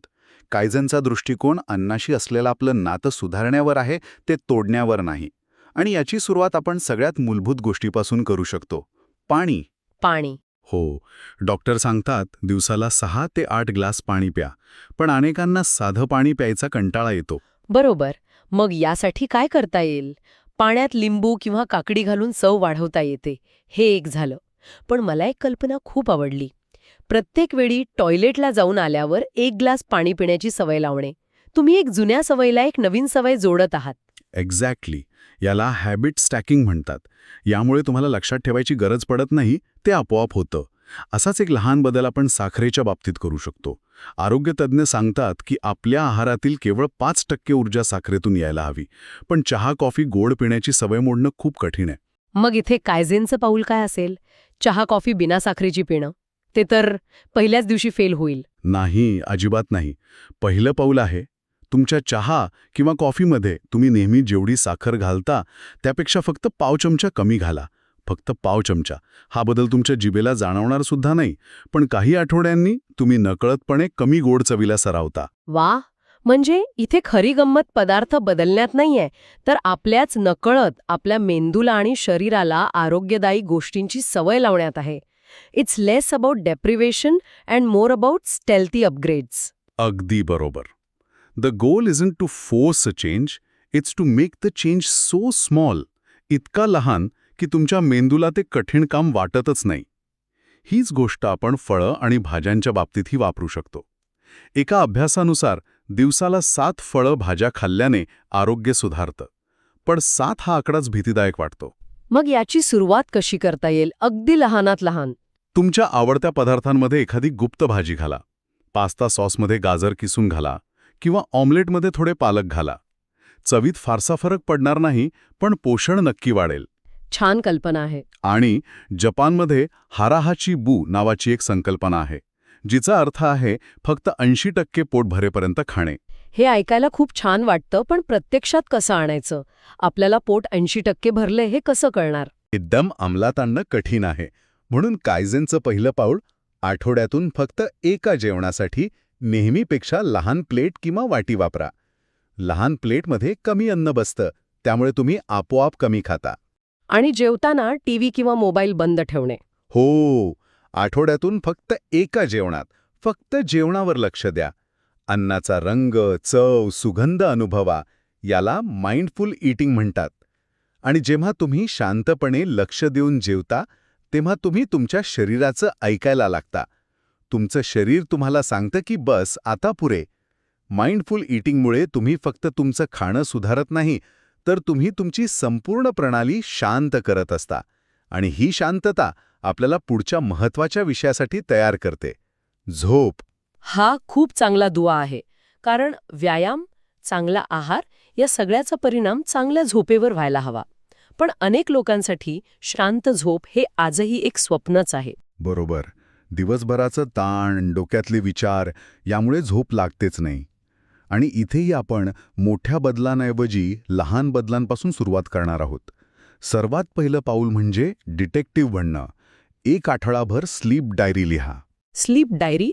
कायझनचा दृष्टिकोन अन्नाशी असलेलं आपलं नातं सुधारण्यावर आहे, ते तोडण्यावर नाही. आणि याची सुरुवात आपण सगळ्यात मूलभूत गोष्टीपासून करू शकतो. पाणी. पाणी. हो, डॉक्टर सांगतात दिवसाला 6 ते 8 ग्लास पाणी प्या. पण अनेकांना साधं पाणी प्यायचा कंटाळा येतो. बरोबर. मग यासाठी काय करता येईल? पाण्यात लिंबू किंवा काकडी घालून चव वाढवता येते. हे एक झालं. पण मला एक कल्पना खूप आवडली. प्रत्येक वेळी टॉयलेटला जाऊन आल्यावर 1 ग्लास पाणी पिण्याची सवय लावणे. तुम्ही एक जुन्या सवयीला एक नवीन सवय जोडत आहात. एक्झॅक्टली. याला हॅबिट स्टॅकिंग म्हणतात. यामुळे तुम्हाला लक्षात ठेवायची गरज पडत नाही, ते आपोआप होतं. असाच एक लहान बदल आपण साखरेच्या बाबतीत करू शकतो. आरोग्यतज्ञ सांगतात की आपल्या आहारातील केवळ 5% ऊर्जा साखरेतून यायला हवी. पण चहा कॉफी गोड पिण्याची सवय मोडणं खूप कठीण आहे. मग इथे कायझेनचं पाऊल काय असेल? चहा कॉफी बिना साखरेची पिणं. ते तर पहिल्याच दिवशी फेल होईल. नाही, अजिबात नाही. पहिलं पाऊल आहे, तुमच्या चहा किंवा कॉफीमध्ये तुम्ही नेहमी जेवढी साखर घालता त्यापेक्षा फक्त पाव चमचा कमी घाला. फक्त पाव चमचा. हा बदल तुमच्या जिभेला जाणवणार सुद्धा नाही, पण काही आठवड्यांनी तुम्ही नकळतपणे कमी गोड चवीला सरावता. वा. म्हणजे इथे खरी गंमत पदार्थ बदलण्यात नाहीये, तर आपल्याच नकळत आपल्या मेंदूला आणि शरीराला आरोग्यदायी गोष्टींची सवय लावण्यात आहे. It's less about deprivation and more about stealthy upgrades. अगदी बरोबर. The goal isn't to force a change, it's to make the change so small, इतका लहान की तुमच्या मेंदूला ते कठीण काम वाटतच नाही. हीच गोष्ट आपण फळं आणि भाज्यांच्या बाबतीतही वापरू शकतो. एका अभ्यासानुसार दिवसाला 7 फळं भाज्या खाल्ल्याने आरोग्य सुधारतं. पण 7 हा आकडाच भीतीदायक वाटतो. मग याची सुरुवात कशी करता येईल? अगदी लहानात लहान. तुमच्या आवडत्या पदार्थांमध्ये एखादी गुप्त भाजी घाला. पास्ता सॉसमध्ये गाजर किसून घाला किंवा ऑमलेटमध्ये थोडे पालक घाला. चवीत फारसा फरक पडणार नाही, पण पोषण नक्की वाढेल. छान कल्पना आहे. आणि जपानमध्ये हाराहाची बू नावाची एक संकल्पना आहे, जिचा अर्थ आहे फक्त 80% पोट भरेपर्यंत खाणे. हे ऐकायला खूप छान वाटतं, पण प्रत्यक्षात कसं आणायचं? आपल्याला पोट 80% भरले हे कसं कळणार? एकदम अंमलात आणणं कठीण आहे. म्हणून कायझेनचं पहिलं पाऊल, आठवड्यातून फक्त एका जेवणासाठी नेहमीपेक्षा लहान प्लेट किंवा वाटी वापरा. लहान प्लेटमध्ये कमी अन्न बसतं, त्यामुळे तुम्ही आपोआप कमी खाता. आणि जेवताना टीव्ही किंवा मोबाईल बंद ठेवणे. हो, आठवड्यातून फक्त एका जेवणात फक्त जेवणावर लक्ष द्या. अन्नाचा रंग, चव, सुगंध अनुभवा. याला माइंडफुल ईटिंग म्हणतात. आणि जेव्हा तुम्ही शांतपणे लक्ष देऊन जेवता तेव्हा तुम्ही तुमच्या शरीराचं ऐकायला लागता. तुमचं शरीर तुम्हाला सांगतं की बस आता पुरे. माइंडफुल ईटिंगमुळे तुम्ही फक्त तुमचं खाणं सुधारत नाही, तर तुम्ही तुमची संपूर्ण प्रणाली शांत करत असता. आणि ही शांतता आपल्याला पुढच्या महत्त्वाच्या विषयासाठी तयार करते, झोप. हा खूप चांगला दुवा आहे. कारण व्यायाम, चांगला आहार या सगळ्याचा परिणाम चांगल्या झोपेवर व्हायला हवा. पण अनेक लोकांसाठी शांत झोप हे आजही एक स्वप्नच आहे. बरोबर. दिवसभराचं ताण, डोक्यातले विचार यामुळे झोप लागतेच नाही. आणि इथेही आपण मोठ्या बदलांऐवजी लहान बदलांपासून सुरुवात करणार आहोत. सर्वात पहिलं पाऊल म्हणजे डिटेक्टिव्ह बनणं. 1 आठवडाभर स्लीप डायरी लिहा. Sleep diary?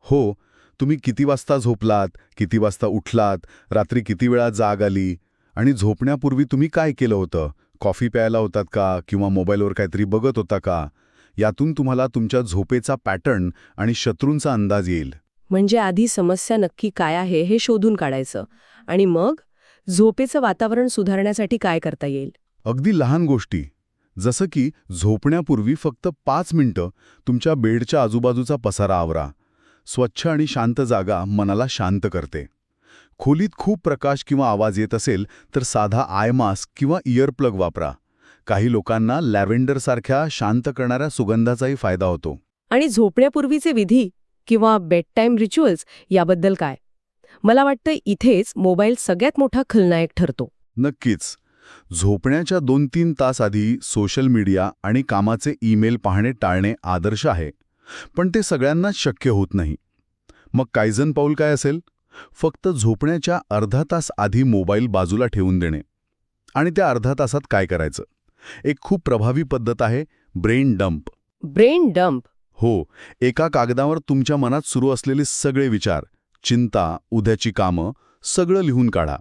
हो, तुम्ही किती वाजता झोपलात, किती वाजता उठलात, रात्री किती वेळा जाग आली, आणि झोपण्यापूर्वी तुम्ही काय केलं होतं, कॉफी प्यायला होतात का किंवा मोबाईलवर काहीतरी बघत होता का. यातून तुम्हाला तुमच्या झोपेचा पॅटर्न आणि शत्रूंचा अंदाज येईल. म्हणजे आधी समस्या नक्की काय आहे हे शोधून काढायचं, आणि मग झोपेचं वातावरण सुधारण्यासाठी काय करता येईल. अगदी लहान गोष्टी, जसं की झोपण्यापूर्वी फक्त 5 मिनिटं तुमच्या बेडच्या आजूबाजूचा पसारा आवरा. स्वच्छ आणि शांत जागा मनाला शांत करते. खोलीत खूप प्रकाश किंवा आवाज येत असेल तर साधा आय मास्क किंवा इयरप्लग वापरा. काही लोकांना लॅव्हेंडरसारख्या शांत करणाऱ्या सुगंधाचाही फायदा होतो. आणि झोपण्यापूर्वीचे विधी किंवा बेड टाईम रिच्युअल्स याबद्दल काय? मला वाटतं इथेच मोबाईल सगळ्यात मोठा खलनायक ठरतो. नक्कीच. झोपण्याच्या 2-3 तास आधी सोशल मीडिया आणि कामाचे ईमेल पाहणे टाळणे आदर्श आहे. पण ते सगळ्यांनाच शक्य होत नाही. मग कायझन पाऊल काय असेल? फक्त झोपण्याच्या अर्धा तास आधी मोबाईल बाजूला ठेवून देणे. आणि त्या अर्ध्या तासात काय करायचं? एक खूप प्रभावी पद्धत आहे ब्रेन डंप. Brain dump? हो, एका कागदावर तुमच्या मनात सुरू असलेले सगळे विचार, चिंता, उद्याची कामं सगळं लिहून काढा.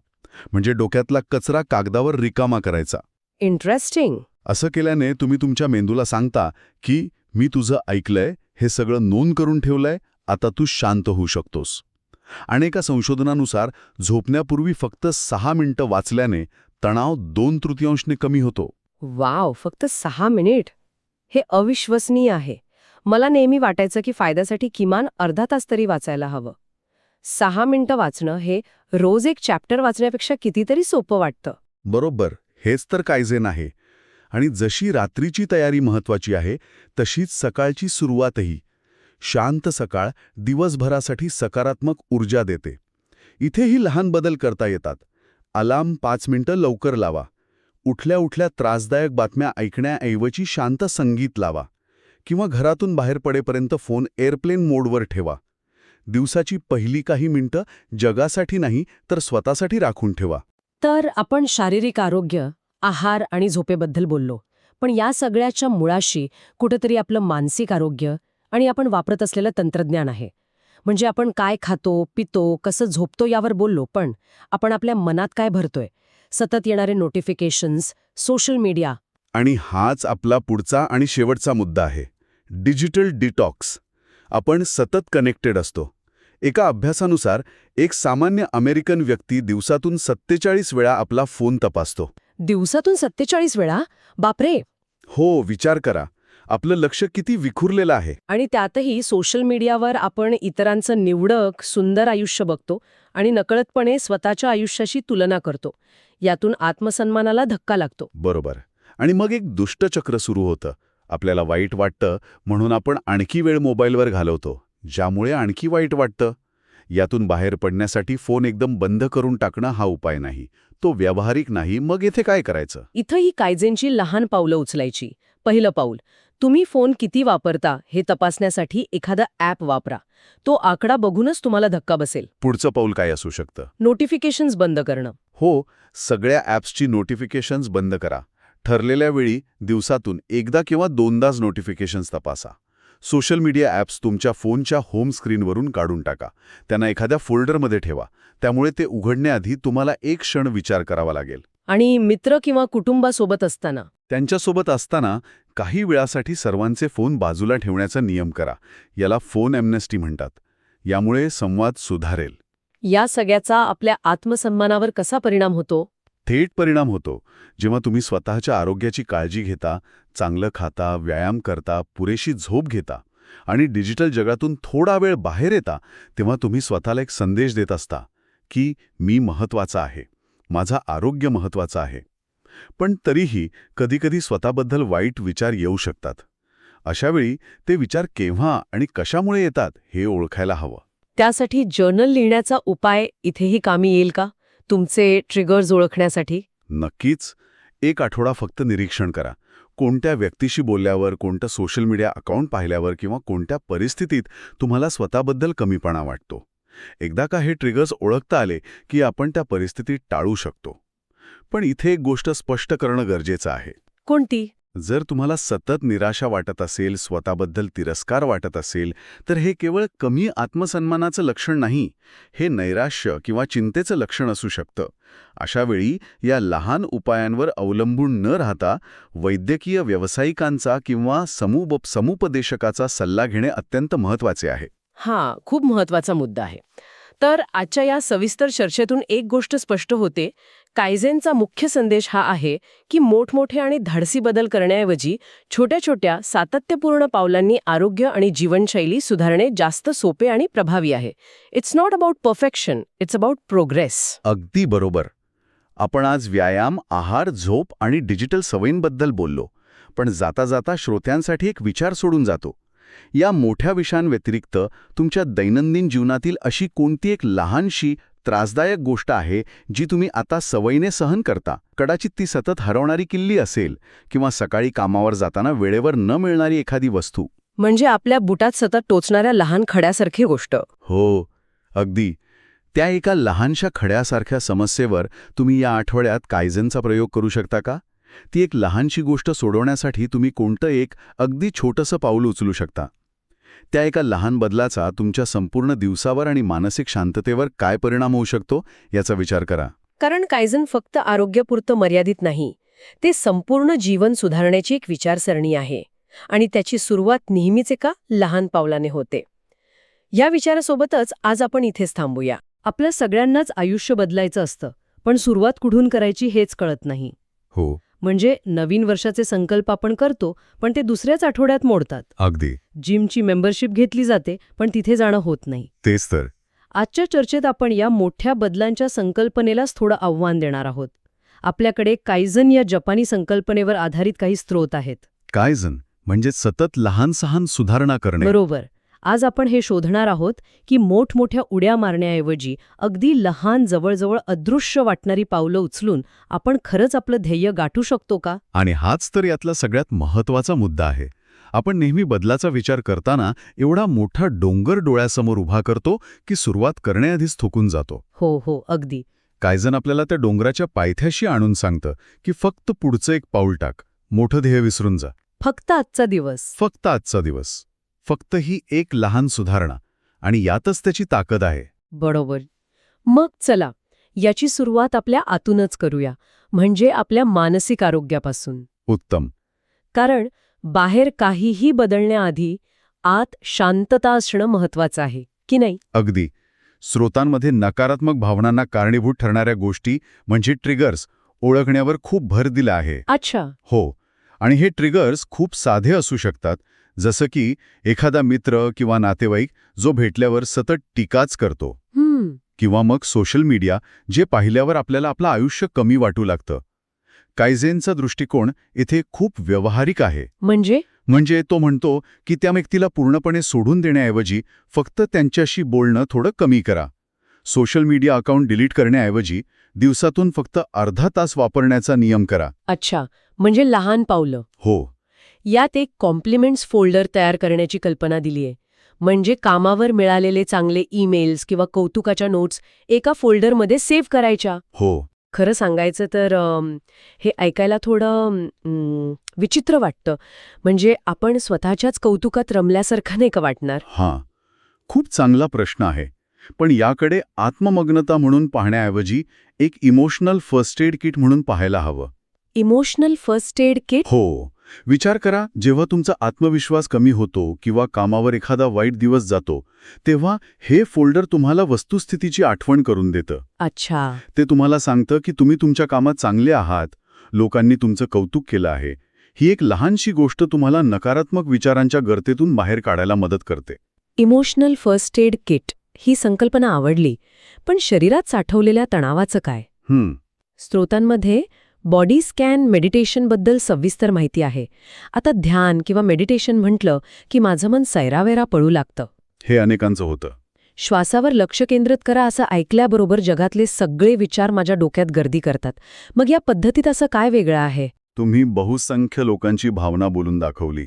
म्हणजे डोक्यातला कचरा कागदावर रिकामा करायचा. इंटरेस्टिंग. असं केल्याने तुम्ही तुमच्या मेंदूला सांगता की मी तुझं ऐकलंय, हे सगळं नोंद करून ठेवलंय, आता तू शांत होऊ शकतोस. आणि एका संशोधनानुसार झोपण्यापूर्वी फक्त 6 मिनिटं वाचल्याने तणाव 2/3 कमी होतो. वाव, फक्त 6 मिनिट? हे अविश्वसनीय आहे. मला नेहमी वाटायचं की फायद्यासाठी किमान अर्धा तास तरी वाचायला हवं. 6 मिनिटं वाचणं हे रोज एक चॅप्टर वाचण्यापेक्षा कितीतरी सोपं वाटतं. बरोबर, हेच तर कायझेन आहे. आणि जशी रात्रीची तयारी महत्वाची आहे, तशीच सकाळची सुरुवातही. शांत सकाळ दिवसभरासाठी सकारात्मक ऊर्जा देते. इथेही लहान बदल करता येतात. अलार्म 5 मिनिटं लवकर लावा. उठल्या उठल्या त्रासदायक बातम्या ऐकण्याऐवजी शांत संगीत लावा. किंवा घरातून बाहेर पडेपर्यंत फोन एअरप्लेन मोडवर ठेवा. दिवसाची पहिली काही मिनिटं जगासाठी नाही तर स्वतःसाठी राखून ठेवा. तर आपण शारीरिक आरोग्य, आहार आणि झोपेबद्दल बोललो. पण या सगळ्याच्या मुळाशी कुठेतरी आपलं मानसिक आरोग्य आणि आपण वापरत असलेलं तंत्रज्ञान आहे. म्हणजे आपण काय खातो, पितो, कसं झोपतो यावर बोललो, पण आपण आपल्या मनात काय भरतोय? सतत येणारे नोटिफिकेशन्स, सोशल मीडिया. आणि हाच आपला पुढचा आणि शेवटचा मुद्दा आहे, डिजिटल डिटॉक्स. आपण सतत कनेक्टेड असतो. एका अभ्यासानुसार एक सामान्य अमेरिकन व्यक्ती दिवसातून 47 वेळा आपला फोन तपासतो. दिवसातून 47 वेळा? बापरे! हो, विचार करा. आपलं लक्ष किती विखुरलेलं आहे. आणि त्यातही सोशल मीडियावर आपण इतरांचं निवडक, सुंदर आयुष्य बघतो आणि नकळतपणे स्वतःच्या आयुष्याशी तुलना करतो. यातून आत्मसन्मानाला धक्का लागतो. बरोबर. आणि मग एक दुष्टचक्र सुरू होतं. आपल्याला वाईट वाटतं म्हणून आपण आणखी वेळ मोबाईलवर घालवतो, ज्यामुळे आणखी वाईट वाटतं. यातून बाहेर पडण्यासाठी फोन एकदम बंद करून टाकणं हा उपाय नाही. तो व्यावहारिक नाही. मग येथे काय करायचं? इथं ही कायझेनची लहान पावलं उचलायची. पहिलं पाऊल, तुम्ही फोन किती वापरता हे तपासण्यासाठी एखादा ॲप वापरा. तो आकडा बघूनच तुम्हाला धक्का बसेल. पुढचं पाऊल काय असू शकतं? नोटिफिकेशन्स बंद करणं. हो, सगळ्या ॲप्सची नोटिफिकेशन्स बंद करा. ठरलेल्या वेळी दिवसातून एकदा किंवा दोनदाच नोटिफिकेशन्स तपासा. सोशल मीडिया ॲप्स तुमच्या फोनच्या होम स्क्रीनवरून काढून टाका. त्यांना एखाद्या फोल्डरमध्ये ठेवा. त्यामुळे ते उघडण्याआधी तुम्हाला एक क्षण विचार करावा लागेल. आणि मित्र किंवा कुटुंबासोबत असताना त्यांच्यासोबत असताना काही वेळासाठी सर्वांचे फोन बाजूला ठेवण्याचा नियम करा. याला फोन ॲम्नेस्टी म्हणतात. यामुळे संवाद सुधारेल. या सगळ्याचा आपल्या आत्मसन्मानावर कसा परिणाम होतो? थेट परिणाम होतो. जेव्हा तुम्ही स्वतःच्या आरोग्याची काळजी घेता, चांगलं खाता, व्यायाम करता, पुरेशी झोप घेता आणि डिजिटल जगातून थोडा वेळ बाहेर येता, तेव्हा तुम्ही स्वतःला एक संदेश देत असता की मी महत्त्वाचा आहे, माझा आरोग्य महत्त्वाचं आहे. पण तरीही कधीकधी स्वतःबद्दल वाईट विचार येऊ शकतात. अशावेळी ते विचार केव्हा आणि कशामुळे येतात हे ओळखायला हवं. त्यासाठी जर्नल लिहिण्याचा उपाय इथेही कामी येईल का? तुमचे ट्रिगर्स ओळखण्यासाठी? नक्कीच. 1 आठवडा फक्त निरीक्षण करा. कोणत्या व्यक्तीशी बोलल्यावर, कोणतं सोशल मीडिया अकाउंट पाहिल्यावर किंवा कोणत्या परिस्थितीत तुम्हाला स्वतःबद्दल कमीपणा वाटतो. एकदा का हे ट्रिगर्स ओळखता आले की आपण त्या परिस्थितीत टाळू शकतो. पण इथे एक गोष्ट स्पष्ट करणं गरजेचं आहे. कोणती? जर तुम्हाला सतत निराशा वाटत असेल, स्वतःबद्दल तिरस्कार वाटत असेल, तर हे केवळ कमी आत्मसन्मानाचं लक्षण नाही. हे नैराश्य किंवा चिंतेचं लक्षण असू शकतं. अशावेळी या लहान उपायांवर अवलंबून न राहता वैद्यकीय व्यावसायिकांचा किंवा समुपदेशकाचा सल्ला घेणे अत्यंत महत्त्वाचे आहे. हां, खूप महत्वाचा मुद्दा आहे. तर आजच्या या सविस्तर चर्चेतून एक गोष्ट स्पष्ट होते कायझेनचा मुख्य संदेश हा आहे की मोठमोठे आणि धाडसी बदल करण्याऐवजी छोट्या छोट्या सातत्यपूर्ण पावलांनी आरोग्य आणि जीवनशैली सुधारणे जास्त सोपे आणि प्रभावी आहे. It's not about perfection, it's about progress. अगदी बरोबर. आपण आज व्यायाम, आहार, झोप आणि डिजिटल सवयींबद्दल बोललो, पण जाता जाता श्रोत्यांसाठी एक विचार सोडून जातो. या मोठ्या विषयांव्यतिरिक्त तुमच्या दैनंदिन जीवनातील अशी कोणती एक लहानशी त्रासदायक गोष्ट आहे जी तुम्ही आता सवयीने सहन करता? कदाचित ती सतत हरवणारी किल्ली असेल किंवा सकाळी कामावर जाताना वेळेवर न मिळणारी एखादी वस्तू. म्हणजे आपल्या बुटात सतत टोचणाऱ्या लहान खड्यासारखी गोष्ट. हो, अगदी. त्या एका लहानशा खड्यासारख्या समस्येवर तुम्ही या आठवड्यात कायझेनचा प्रयोग करू शकता का? ती एक लहानशी गोष्ट सोडवण्यासाठी तुम्ही कोणतं एक अगदी छोटंसं पाऊल उचलू शकता? त्या एका लहान बदलाचा तुमच्या संपूर्ण दिवसावर आणि मानसिक शांततेवर काय परिणाम होऊ शकतो याचा विचार करा. कारण कायझन फक्त आरोग्यापुरतं मर्यादित नाही, ते संपूर्ण जीवन सुधारण्याची एक विचारसरणी आहे आणि त्याची सुरुवात नेहमीच एका लहान पावलाने होते. या विचारासोबतच आज आपण इथेच थांबूया. आपल्या सगळ्यांनाच आयुष्य बदलायचं असतं, पण सुरुवात कुठून करायची हेच कळत नाही. हो, म्हणजे नवीन वर्षाचे संकल्प आपण करतो, पण ते दुसऱ्याच आठवड्यात मोडतात. अगदी. जिमची मेंबरशिप घेतली जाते, पण तिथे जाणं होत नाही. तेच तर. आजच्या चर्चेत आपण या मोठ्या बदलांच्या संकल्पनेलाच थोडं आव्हान देणार आहोत. आपल्याकडे कायझन या जपानी संकल्पनेवर आधारित काही स्रोत आहेत. कायझन म्हणजे सतत लहान सहान सुधारणा करणे. बरोबर. आज आपण हे शोधणार आहोत की मोठमोठ्या उड्या मारण्याऐवजी अगदी लहान, जवळजवळ अदृश्य वाटणारी पावलं उचलून आपण खरंच आपलं ध्येय गाठू शकतो का? आणि हाच तर यातला सगळ्यात महत्त्वाचा मुद्दा आहे. आपण नेहमी बदलाचा विचार करताना एवढा मोठा डोंगर डोळ्यासमोर उभा करतो की सुरुवात करण्याआधीच थकून जातो. हो, अगदी. कायझन आपल्याला त्या डोंगराच्या पायथ्याशी आणून सांगतं की फक्त पुढचं एक पाऊल टाक, मोठं ध्येय विसरून जा. फक्त आजचा दिवस. फक्त आजचा दिवस. फक्त ही एक लहान सुधारणा, आणि यातच त्याची ताकद आहे. बरोबर. मग चला, याची सुरुवात आपल्या आतूनच करूया, म्हणजे आपल्या मानसिक आरोग्यापासून. उत्तम. कारण बाहेर काहीही बदलण्याआधी आत शांतता असणं महत्वाचं आहे, की नाही? अगदी. स्रोतांमध्ये नकारात्मक भावनांना कारणीभूत ठरणाऱ्या गोष्टी म्हणजे ट्रिगर्स ओळखण्यावर खूप भर दिला आहे. अच्छा. हो. आणि हे ट्रिगर्स खूप साधे असू शकतात, जसं की एखादा मित्र किंवा नातेवाईक जो भेटल्यावर सतत टीकाच करतो, किंवा मग सोशल मीडिया जे पाहिल्यावर आपल्याला आपलं आयुष्य कमी वाटू लागतं. कायझेनचा दृष्टिकोन इथे खूप व्यावहारिक आहे. म्हणजे तो म्हणतो की त्या व्यक्तीला पूर्णपणे सोडून देण्याऐवजी फक्त त्यांच्याशी बोलणं थोडं कमी करा. सोशल मीडिया अकाउंट डिलीट करण्याऐवजी दिवसातून फक्त अर्धा तास वापरण्याचा नियम करा. अच्छा, म्हणजे लहान पावलं. हो. यात एक कॉम्प्लिमेंट्स फोल्डर तयार करण्याची कल्पना दिलीये. म्हणजे कामावर मिळालेले चांगले ईमेल्स किंवा कौतुकाच्या नोट्स एका फोल्डरमध्ये सेव्ह करायच्या. हो. खरं सांगायचं तर हे ऐकायला थोडं विचित्र वाटतं. म्हणजे आपण स्वतःच्याच कौतुकात रमल्यासारखं नाही का वाटणार? हां, खूप चांगला प्रश्न आहे. पण याकडे आत्ममग्नता म्हणून पाहण्याऐवजी एक इमोशनल फर्स्ट एड किट म्हणून पाहायला हवं. Emotional first aid kit? हो. विचार करा, जेव्हा तुमचा आत्मविश्वास कमी होतो किंवा कामावर एखादा वाईट दिवस जातो, तेव्हा हे फोल्डर तुम्हाला वस्तुस्थितीची आठवण करून देतं. अच्छा. ते तुम्हाला सांगतं की तुम्ही तुमच्या कामात चांगले आहात, लोकांनी तुमचं कौतुक केलं आहे. ही एक लहानशी गोष्ट तुम्हाला नकारात्मक विचारांच्या गर्तेतून बाहेर काढायला मदत करते. इमोशनल फर्स्ट एड किट ही संकल्पना आवडली, पण शरीरात साठवलेल्या तणावाचं काय? स्रोतांमध्ये बॉडी स्कॅन मेडिटेशनबद्दल सविस्तर माहिती आहे. आता ध्यान किंवा मेडिटेशन म्हटलं की माझं मन सैरावेरा पळू लागतं. हे अनेकांचं होतं. श्वासावर लक्ष केंद्रित करा असं ऐकल्याबरोबर जगातले सगळे विचार माझ्या डोक्यात गर्दी करतात. मग या पद्धतीत असं काय वेगळं आहे? तुम्ही बहुसंख्य लोकांची भावना बोलून दाखवली.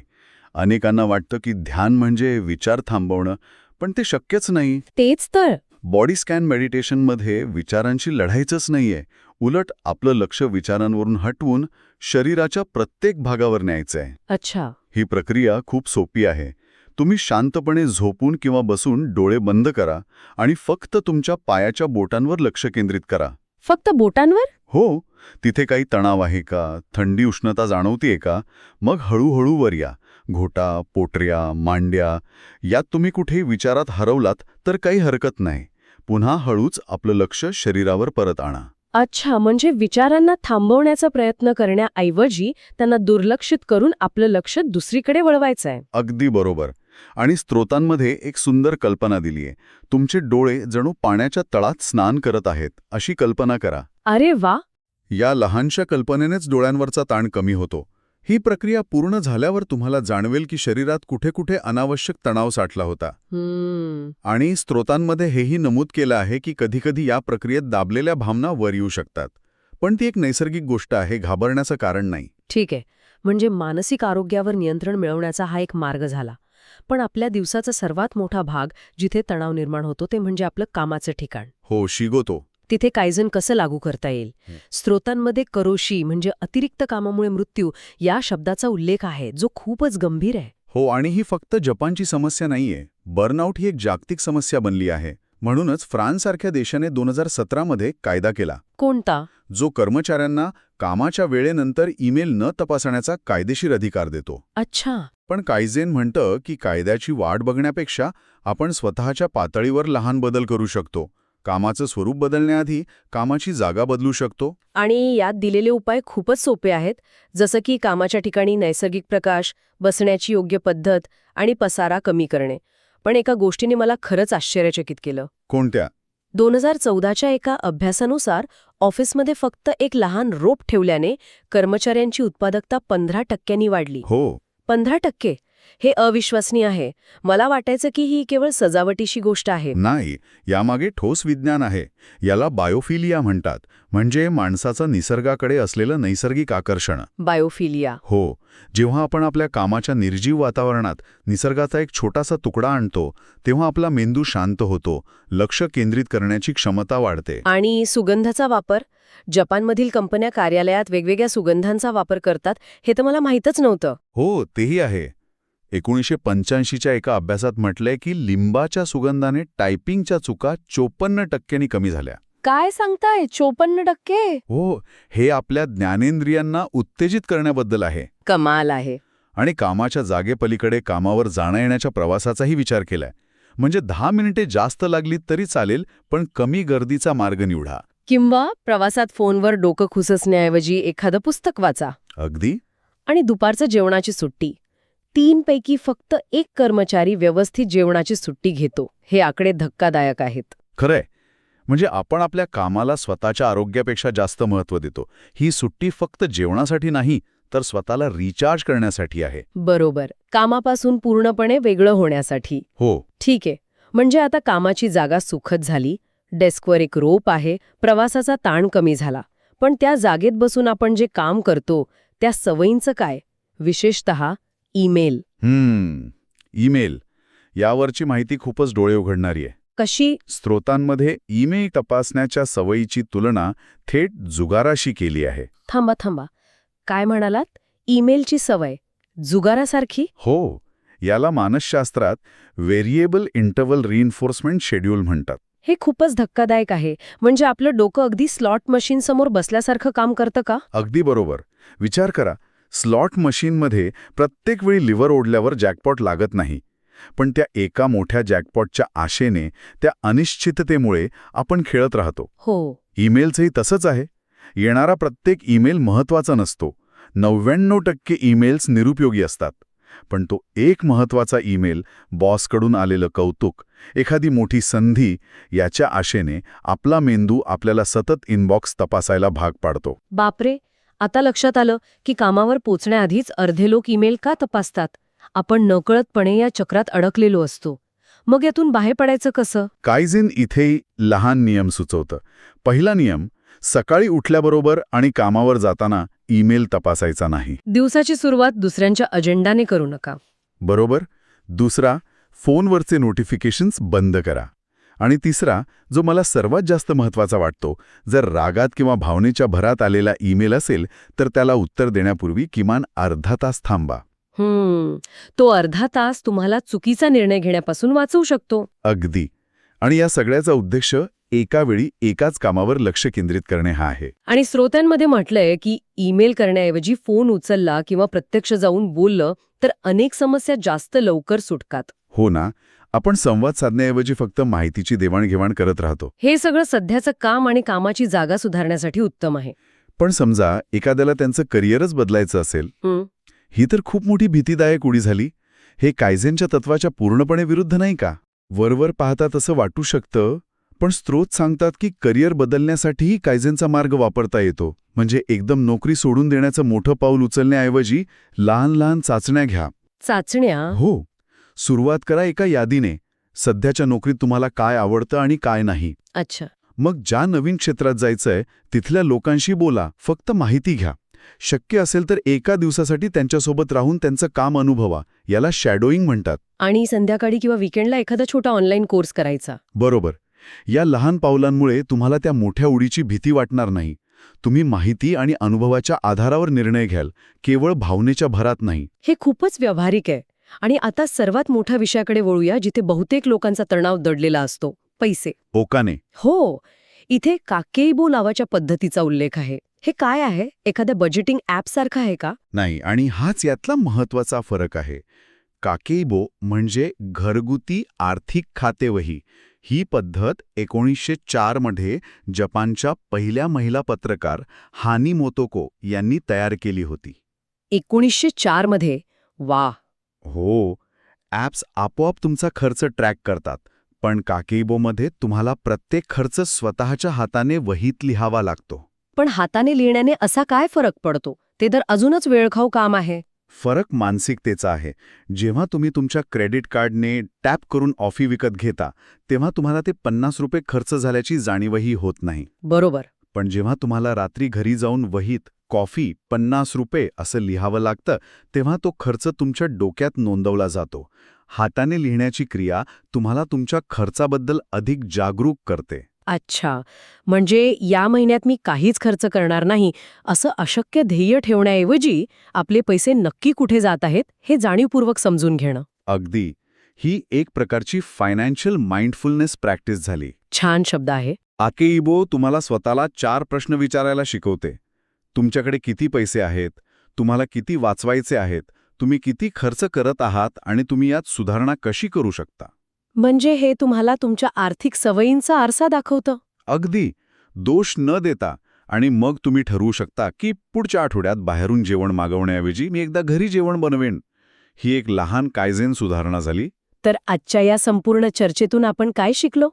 अनेकांना वाटतं की ध्यान म्हणजे विचार थांबवणं, पण ते शक्यच नाही. तेच तर. बॉडी स्कॅन मेडिटेशनमध्ये विचारांशी लढायचंच नाहीये. उलट आपलं लक्ष विचारांवरून हटवून शरीराच्या प्रत्येक भागावर न्यायचंय. अच्छा. ही प्रक्रिया खूप सोपी आहे. तुम्ही शांतपणे झोपून किंवा बसून डोळे बंद करा आणि फक्त तुमच्या पायाच्या बोटांवर लक्ष केंद्रित करा. फक्त बोटांवर? हो. तिथे काही तणाव आहे का, थंडी उष्णता जाणवतीये का? मग हळूहळू वर या. घोटा, पोटऱ्या, मांड्या यात तुम्ही कुठेही विचारात हरवलात तर काही हरकत नाही. पुन्हा हळूच आपलं लक्ष शरीरावर परत आणा. अच्छा, म्हणजे विचारांना थांबवण्याचा प्रयत्न करण्याऐवजी त्यांना दुर्लक्षित करून आपलं लक्ष दुसरीकडे वळवायचं आहे. अगदी बरोबर. आणि स्त्रोतांमध्ये एक सुंदर कल्पना दिलीये. तुमचे डोळे जणू पाण्याच्या तळात स्नान करत आहेत अशी कल्पना करा. अरे वा. या लहानशा कल्पनेनेच डोळ्यांवरचा ताण कमी होतो. ही प्रक्रिया पूर्ण झाल्यावर तुम्हाला जाणवेल की शरीरात कुठे कुठे अनावश्यक तणाव साठला होता. आणि स्त्रोतांमध्ये हेही नमूद केलं आहे की कधीकधी या प्रक्रियेत दाबलेल्या भावना वर येऊ शकतात. पण ती एक नैसर्गिक गोष्ट आहे, घाबरण्याचं कारण नाही. ठीक आहे. म्हणजे मानसिक आरोग्यावर नियंत्रण मिळवण्याचा हा एक मार्ग झाला. पण आपल्या दिवसाचा सर्वात मोठा भाग जिथे तणाव निर्माण होतो ते म्हणजे आपलं कामाचं ठिकाण. हो, शिगोतो. तिथे कायझन कसं लागू करता येईल? स्त्रोतांमध्ये करोशी म्हणजे अतिरिक्त कामामुळे मृत्यू या शब्दाचा उल्लेख आहे, जो खूपच गंभीर आहे. हो, आणि ही फक्त जपानची समस्या नाहीये. बर्नआउट ही एक जागतिक समस्या बनली आहे. म्हणूनच फ्रान्ससारख्या देशाने 2017 कायदा केला. कोणता? जो कर्मचाऱ्यांना कामाच्या वेळेनंतर ईमेल न तपासण्याचा कायदेशीर अधिकार देतो. अच्छा. पण कायझेन म्हणतं की कायद्याची वाट बघण्यापेक्षा आपण स्वतःच्या पातळीवर लहान बदल करू शकतो. कामाचं स्वरूप बदलण्याआधी कामाची जागा बदलू शकतो. आणि यात दिलेले उपाय खूपच सोपे आहेत, जसं की कामाच्या ठिकाणी नैसर्गिक प्रकाश, बसण्याची योग्य पद्धत आणि पसारा कमी करणे. पण एका गोष्टीने मला खरंच आश्चर्यचकित केलं. कोणत्या? 2014च्या एका अभ्यासानुसार ऑफिसमध्ये फक्त एक लहान रोप ठेवल्याने कर्मचाऱ्यांची उत्पादकता 15% वाढली. हो. 15%? हे अविश्वसनीय आहे. मला वाटायचं की ही केवळ सजावटीशी गोष्ट आहे. नाही, यामागे ठोस विज्ञान आहे. याला बायोफिलिया म्हणतात, म्हणजे माणसाचं निसर्गाकडे असलेलं नैसर्गिक आकर्षण. बायोफिलिया. हो. जेव्हा आपण आपल्या कामाच्या निर्जीव वातावरणात निसर्गाचा एक छोटासा तुकडा आणतो, तेव्हा आपला मेंदू शांत होतो, लक्ष केंद्रित करण्याची क्षमता वाढते. आणि सुगंधाचा वापर? जपानमधील कंपन्या कार्यालयात वेगवेगळ्या सुगंधांचा वापर करतात हे तर मला माहीतच नव्हतं. हो, तेही आहे. 1985च्या एका अभ्यासात म्हटलंय की लिंबाच्या सुगंधाने टायपिंगच्या चुका 54% कमी झाल्या. काय सांगताय? 54%? हो, हे आपल्या ज्ञानेंद्रियांना उत्तेजित करण्याबद्दल आहे. कमाल आहे. आणि कामाच्या जागेपलीकडे कामावर जाण्या-येण्याच्या प्रवासाचाही विचार केलाय. म्हणजे 10 मिनिटे जास्त लागली तरी चालेल, पण कमी गर्दीचा मार्ग निवडा. किंवा प्रवासात फोनवर डोकं खुससण्याऐवजी एखादं पुस्तक वाचा. अगदी. आणि दुपारचं जेवणाची सुट्टी. 3 पैकी फक्त 1 कर्मचारी व्यवस्थित जेवणाची सुट्टी घेतो. हे आकडे धक्कादायक आहेत. खरंय. म्हणजे आपण आपल्या कामाला स्वतःच्या आरोग्यापेक्षा जास्त महत्त्व देतो. ही सुट्टी फक्त जेवणासाठी नाही, तर स्वतःला रिचार्ज करण्यासाठी आहे. बरोबर. कामापासून पूर्णपणे वेगळं होण्यासाठी. हो. ठीक आहे. म्हणजे आता कामाची जागा सुखद झाली, डेस्कवर एक रोप आहे, प्रवासाचा ताण कमी झाला. पण त्या जागेत बसून आपण जे काम करतो त्या सवयींचं काय? विशेषतः ईमेल. ईमेल. यावरची माहिती खूपच डोळे उघडणारी आहे. कशी? स्त्रोतांमध्ये ईमेल तपासण्याच्या सवयीची तुलना थेट जुगाराशी केली आहे. थांबा. काय म्हणालात? ईमेलची सवय जुगारासारखी? हो. याला मानसशास्त्रात व्हेरिएबल इंटरव्हल रिइन्फोर्समेंट शेड्यूल म्हणतात. हे खूपच धक्कादायक आहे. म्हणजे आपलं डोकं अगदी स्लॉट मशीनसमोर बसल्यासारखं काम करतं का? अगदी बरोबर. विचार करा, स्लॉट मशीनमध्ये प्रत्येक वेळी लिव्हर ओढल्यावर जॅकपॉट लागत नाही. पण त्या एका मोठ्या जॅकपॉटच्या आशेने, त्या अनिश्चिततेमुळे आपण खेळत राहतो. हो. ईमेलचंही तसंच आहे. येणारा प्रत्येक ईमेल महत्त्वाचा नसतो. 99% ईमेल्स निरुपयोगी असतात. पण तो एक महत्त्वाचा ईमेल, बॉसकडून आलेलं कौतुक, एखादी मोठी संधी, याच्या आशेने आपला मेंदू आपल्याला सतत इनबॉक्स तपासायला भाग पाडतो. बापरे. आता लक्षात आलं की कामावर पोचण्याआधीच अर्धे लोक ईमेल का तपासतात. आपण नकळतपणे या चक्रात अडकलेलो असतो. मग यातून बाहेर पडायचं कसं? कायझेन इथेही लहान नियम सुचवतं. पहिला नियम, सकाळी उठल्याबरोबर आणि कामावर जाताना ईमेल तपासायचा नाही. दिवसाची सुरुवात दुसऱ्यांच्या अजेंडाने करू नका. बरोबर. दुसरा, फोनवरचे नोटिफिकेशन्स बंद करा. आणि तिसरा, जो मला सर्वात जास्त महत्त्वाचा वाटतो, जर रागात किंवा भावनेच्या भरात आलेला ईमेल असेल तर त्याला उत्तर देण्यापूर्वी किमान अर्धा तास थांबा. तो अर्धा तास तुम्हाला चुकीचा निर्णय घेण्यापासून वाचवू शकतो. अगदी. आणि या सगळ्याचा उद्देश एका वेळी एकाच कामावर लक्ष केंद्रित करणे हा आहे. आणि श्रोत्यांमध्ये म्हटलंय की ईमेल करण्याऐवजी फोन उचलला किंवा प्रत्यक्ष जाऊन बोललं तर अनेक समस्या जास्त लवकर सुटतात. हो ना. आपण संवाद साधण्याऐवजी फक्त माहितीची देवाणघेवाण करत राहतो. हे सगळं सध्याचं काम आणि कामाची जागा सुधारण्यासाठी उत्तम आहे. पण समजा एखाद्याला त्यांचं करिअरच बदलायचं असेल, ही तर खूप मोठी भीतीदायक उडी झाली. हे कायझेनच्या तत्वाच्या पूर्णपणे विरुद्ध नाही का? वरवर पाहता तसं वाटू शकतं, पण स्रोत सांगतात की करिअर बदलण्यासाठीही कायझेनचा मार्ग वापरता येतो. म्हणजे एकदम नोकरी सोडून देण्याचं मोठं पाऊल उचलण्याऐवजी लहान लहान चाचण्या घ्या. चाचण्या? हो. सुरुवात करा एका यादीने. सध्याच्या नोकरीत तुम्हाला काय आवडतं आणि काय नाही. अच्छा. मग ज्या नवीन क्षेत्रात जायचंय तिथल्या लोकांशी बोला, फक्त माहिती घ्या. शक्य असेल तर एका दिवसासाठी त्यांच्यासोबत राहून त्यांचं काम अनुभवा. याला शॅडोईंग म्हणतात. आणि संध्याकाळी किंवा वीकेंडला एखादा छोटा ऑनलाईन कोर्स करायचा. बरोबर. या लहान पावलांमुळे तुम्हाला त्या मोठ्या उडीची भीती वाटणार नाही. तुम्ही माहिती आणि अनुभवाच्या आधारावर निर्णय घ्याल, केवळ भावनेच्या भरात नाही. हे खूपच व्यावहारिक आहे. आणि आता सर्वात मोठ्या विषयाकडे वळूया, जिथे बहुतेक लोकांचा तणाव दडलेला असतो: पैसे. ओकाने. हो. इथे काकेईबो नावाच्या पद्धतीचा उल्लेख आहे. हे काय आहे? एखाद्या बजेटिंग ॲपसारखं आहे का? नाही, आणि हाच यातला महत्वाचा फरक आहे. काकेईबो म्हणजे घरगुती आर्थिक खातेवही. ही पद्धत 1904 मध्ये जपानच्या पहिल्या महिला पत्रकार हानी मोतोको यांनी तयार केली होती. 1904 मध्ये? वा. हो. ॲप्स आपोआप तुमचा खर्च ट्रॅक करतात, पण काकेईबोमध्ये तुम्हाला प्रत्येक खर्च स्वतःच्या हाताने वहीत लिहावा लागतो. पण हाताने लिहिण्याने असा काय फरक पडतो? ते तर अजूनच वेळखाऊ काम आहे. फरक मानसिकतेचा आहे. जेव्हा तुम्ही तुमच्या क्रेडिट कार्डने टॅप करून कॉफी विकत घेता, तेव्हा तुम्हाला ते 50 रुपये खर्च झाल्याची जाणीवही होत नाही. बरोबर. पण जेव्हा तुम्हाला रात्री घरी जाऊन वहीत कॉफी 50 रुपये असं लिहावं लागतं, तेव्हा तो खर्च तुमच्या डोक्यात नोंदवला जातो. हाताने लिहिण्याची क्रिया तुम्हाला तुमच्या खर्चाबद्दल अधिक जागरूक करते. अच्छा. म्हणजे या महिन्यात मी काहीच खर्च करणार नाही असं अशक्य ध्येय ठेवण्याऐवजी आपले पैसे नक्की कुठे जात आहेत हे जाणीवपूर्वक समजून घेणं. अगदी. ही एक प्रकारची फायनान्शियल माइंडफुलनेस प्रॅक्टिस झाली. छान शब्द आहे. काकेईबो तुम्हाला स्वतःला 4 प्रश्न विचारायला शिकवते. तुमच्याकडे किती पैसे आहेत? तुम्हाला किती वाचवायचे आहेत? तुम्ही किती खर्च करत आहात आणि तुम्ही यात सुधारणा कशी करू शकता? म्हणजे हे तुम्हाला तुमच्या आर्थिक सवयींचा आरसा दाखवतं. अगदी. दोष न देता. आणि मग तुम्ही ठरवू शकता की पुढच्या आठवड्यात बाहेरून जेवण मागवण्याऐवजी मी एकदा घरी जेवण बनवेन. ही एक लहान कायझेन सुधारणा झाली. तर आजच्या या संपूर्ण चर्चेतून आपण काय शिकलो?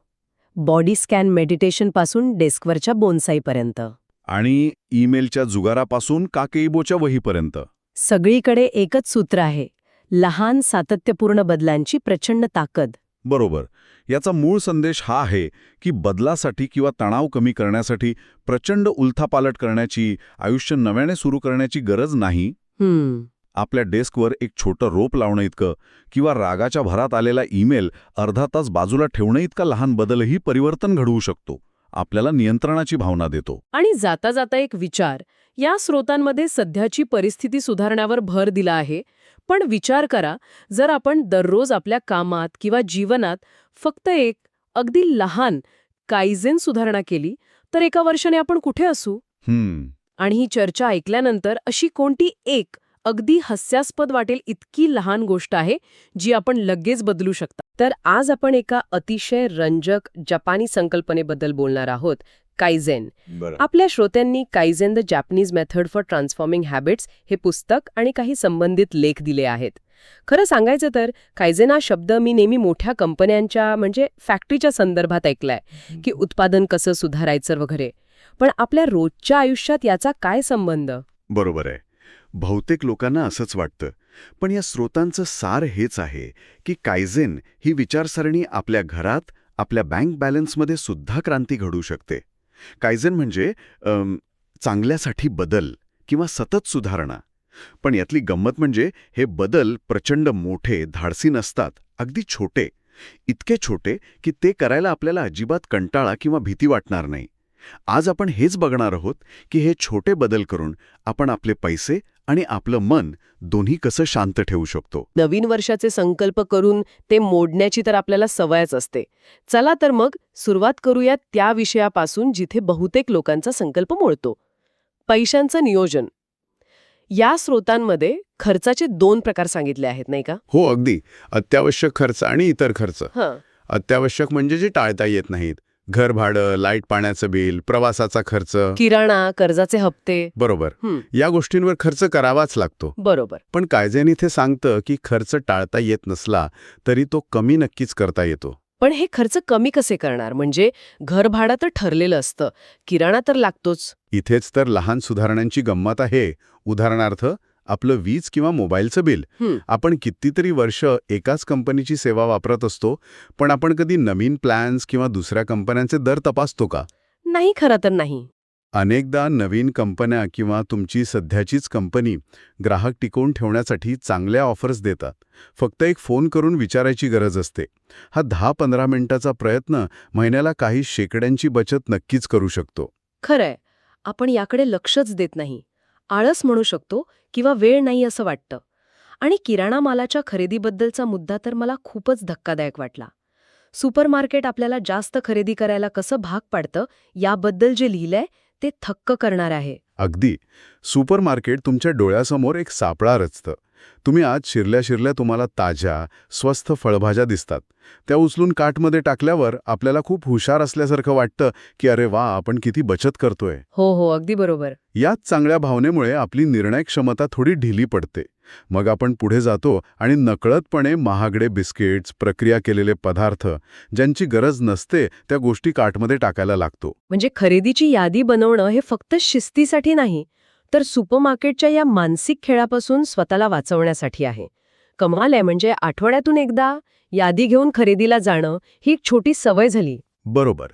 बॉडी स्कॅन मेडिटेशनपासून डेस्कवरच्या बोनसाईपर्यंत. आणि ईमेलच्या जुगारापासून काकेईबोच्या वहीपर्यंत. सगळीकडे एकच सूत्र आहे: लहान सातत्यपूर्ण बदलांची प्रचंड ताकद. बरोबर. याचा मूळ संदेश हा आहे की बदलासाठी किंवा तणाव कमी करण्यासाठी प्रचंड उलथापालट करण्याची, आयुष्य नव्याने सुरू करण्याची गरज नाही. आपल्या डेस्कवर एक छोटं रोप लावणं इतकं, किंवा रागाच्या भरात आलेला ईमेल अर्धा तास बाजूला ठेवणं इतका लहान बदलही परिवर्तन घडवू शकतो. आपल्याला नियंत्रणाची भावना देतो. आणि जाता जाता एक विचार: या स्रोतांमध्ये सध्याची परिस्थिती सुधारण्यावर भर दिला आहे, पण विचार करा, जर आपण दररोज आपल्या कामात किंवा जीवनात फक्त एक अगदी लहान कायझेन सुधारणा केली, तर एका वर्षाने आपण कुठे असू? आणि ही चर्चा ऐकल्यानंतर अशी कोणती एक अगदी हास्यास्पद वाटेल इतकी लहान गोष्ट आहे जी आपण लगेच बदलू शकता? तर आज आपण एका अतिशय रंजक जपानी संकल्पनेबद्दल बोलणार आहोत: कायझेन. आपल्या श्रोत्यांनी kaizen the Japanese method for transforming habits हे पुस्तक आणि काही संबंधित लेख दिले आहेत. खरं सांगायचं तर कायझेन हा शब्द मी नेहमी मोठ्या कंपन्यांच्या म्हणजे फॅक्टरीच्या संदर्भात ऐकलाय, की उत्पादन कसं सुधारायचं वगैरे. पण आपल्या रोजच्या आयुष्यात याचा काय संबंध? बरोबर आहे. बहुतेक लोकांना असंच वाटतं. पण या स्रोतांचं सार हेच आहे की कायझेन ही विचारसरणी आपल्या घरात, आपल्या बँक बॅलन्समध्ये सुद्धा क्रांती घडवू शकते. कायझेन म्हणजे चांगल्यासाठी बदल किंवा सतत सुधारणा. पण यातली गंमत म्हणजे हे बदल प्रचंड मोठे, धाडसी नसतात. अगदी छोटे. इतके छोटे की ते करायला आपल्याला अजिबात कंटाळा किंवा भीती वाटणार नाही. आज आपण हेच बघणार आहोत की हे छोटे बदल करून आपण आपले पैसे आणि आपलं मन दोन्ही कसं शांत ठेवू शकतो. नवीन वर्षाचे संकल्प करून ते मोडण्याची तर आपल्याला सवयच असते. चला तर मग सुरुवात करूया त्या विषयापासून जिथे बहुतेक लोकांचा संकल्प मोडतो: पैशांचं नियोजन. या स्रोतांमध्ये खर्चाचे 2 प्रकार सांगितले आहेत नाही का? हो, अगदी. अत्यावश्यक खर्च आणि इतर खर्च. हां. अत्यावश्यक म्हणजे जे टाळता येत नाहीत. घर भाडं, लाईट पाण्याचं बिल, प्रवासाचा खर्च. किराणा, कर्जाचे हप्ते. बरोबर. हं, या गोष्टींवर खर्च करावाच लागतो. बरोबर. पण कायझेन इथे सांगतं की खर्च टाळता येत नसला तरी तो कमी नक्कीच करता येतो. पण हे खर्च कमी कसे करणार? म्हणजे घर भाडं तर ठरलेलं असतं, किराणा तर लागतोच. इथेच तर लहान सुधारणांची गंमत आहे. उदाहरणार्थ आपलं वीज किंवा मोबाईलचं बिल. हं, आपण कितीतरी वर्ष एकाच कंपनीची सेवा वापरत असतो, पण आपण कधी नवीन प्लॅन्स किंवा दुसऱ्या कंपन्यांचे दर तपासतो का? नाही, खरं तर नाही. अनेकदा नवीन कंपन्या किंवा तुमची सध्याचीच कंपनी ग्राहक टिकवून ठेवण्यासाठी चांगल्या ऑफर्स देतात. फक्त एक फोन करून विचारायची गरज असते. हा 10-15 मिनिटाचा प्रयत्न महिन्याला काही शेकड्यांची बचत नक्कीच करू शकतो. खरंय, आपण याकडे लक्षच देत नाही. आळस म्हणू शकतो किंवा वेळ नाही असं वाटतं. आणि किराणा मालाच्या खरेदीबद्दलचा मुद्दा तर मला खूपच धक्कादायक वाटला. सुपरमार्केट आपल्याला जास्त खरेदी करायला कसं भाग पाडतं याबद्दल जे लिहिलंय ते थक्क करणार आहे. अगदी. सुपरमार्केट तुमच्या डोळ्यासमोर एक सापळा रचतं. तुम्ही आज शिरल्या तुम्हाला ताज्या, स्वस्थ फळभाज्या दिसतात. त्या उचलून कार्टमध्ये टाकल्यावर आपल्याला खूप हुशार असल्यासारखं वाटतं की अरे वा, आपण किती बचत करतोय. हो, अगदी बरोबर. याच चांगल्या भावनेमुळे आपली निर्णय क्षमता थोडी ढिली पडते. मग आपण पुढे जातो आणि नकळतपणे महागडे बिस्किट्स, प्रक्रिया केलेले पदार्थ, ज्यांची गरज नसते त्या गोष्टी कार्टमध्ये टाकायला लागतो. म्हणजे खरेदीची यादी बनवणं हे फक्त शिस्तीसाठी नाही, तर सुपरमार्केटच्या या मानसिक खेळापासून स्वतःला वाचवण्यासाठी आहे. कमाल आहे, म्हणजे आठवड्यातून एकदा यादी घेऊन खरेदीला जाणं ही एक छोटी सवय झाली. बरोबर.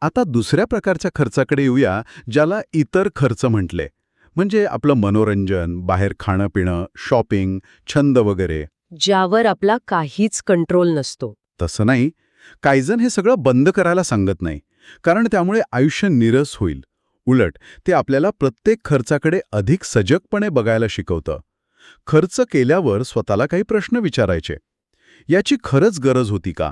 आता दुसऱ्या प्रकारच्या खर्चाकडे येऊया, ज्याला इतर खर्च म्हटले. म्हणजे आपलं मनोरंजन, बाहेर खाणं-पिणं, शॉपिंग, छंद वगैरे. ज्यावर आपला काहीच कंट्रोल नसतो. तसं नाही. कायझन हे सगळं बंद करायला सांगत नाही, कारण त्यामुळे आयुष्य नीरस होईल. उलट ते आपल्याला प्रत्येक खर्चाकडे अधिक सजगपणे बघायला शिकवतं. खर्च केल्यावर स्वतःला काही प्रश्न विचारायचे. याची खरंच गरज होती का?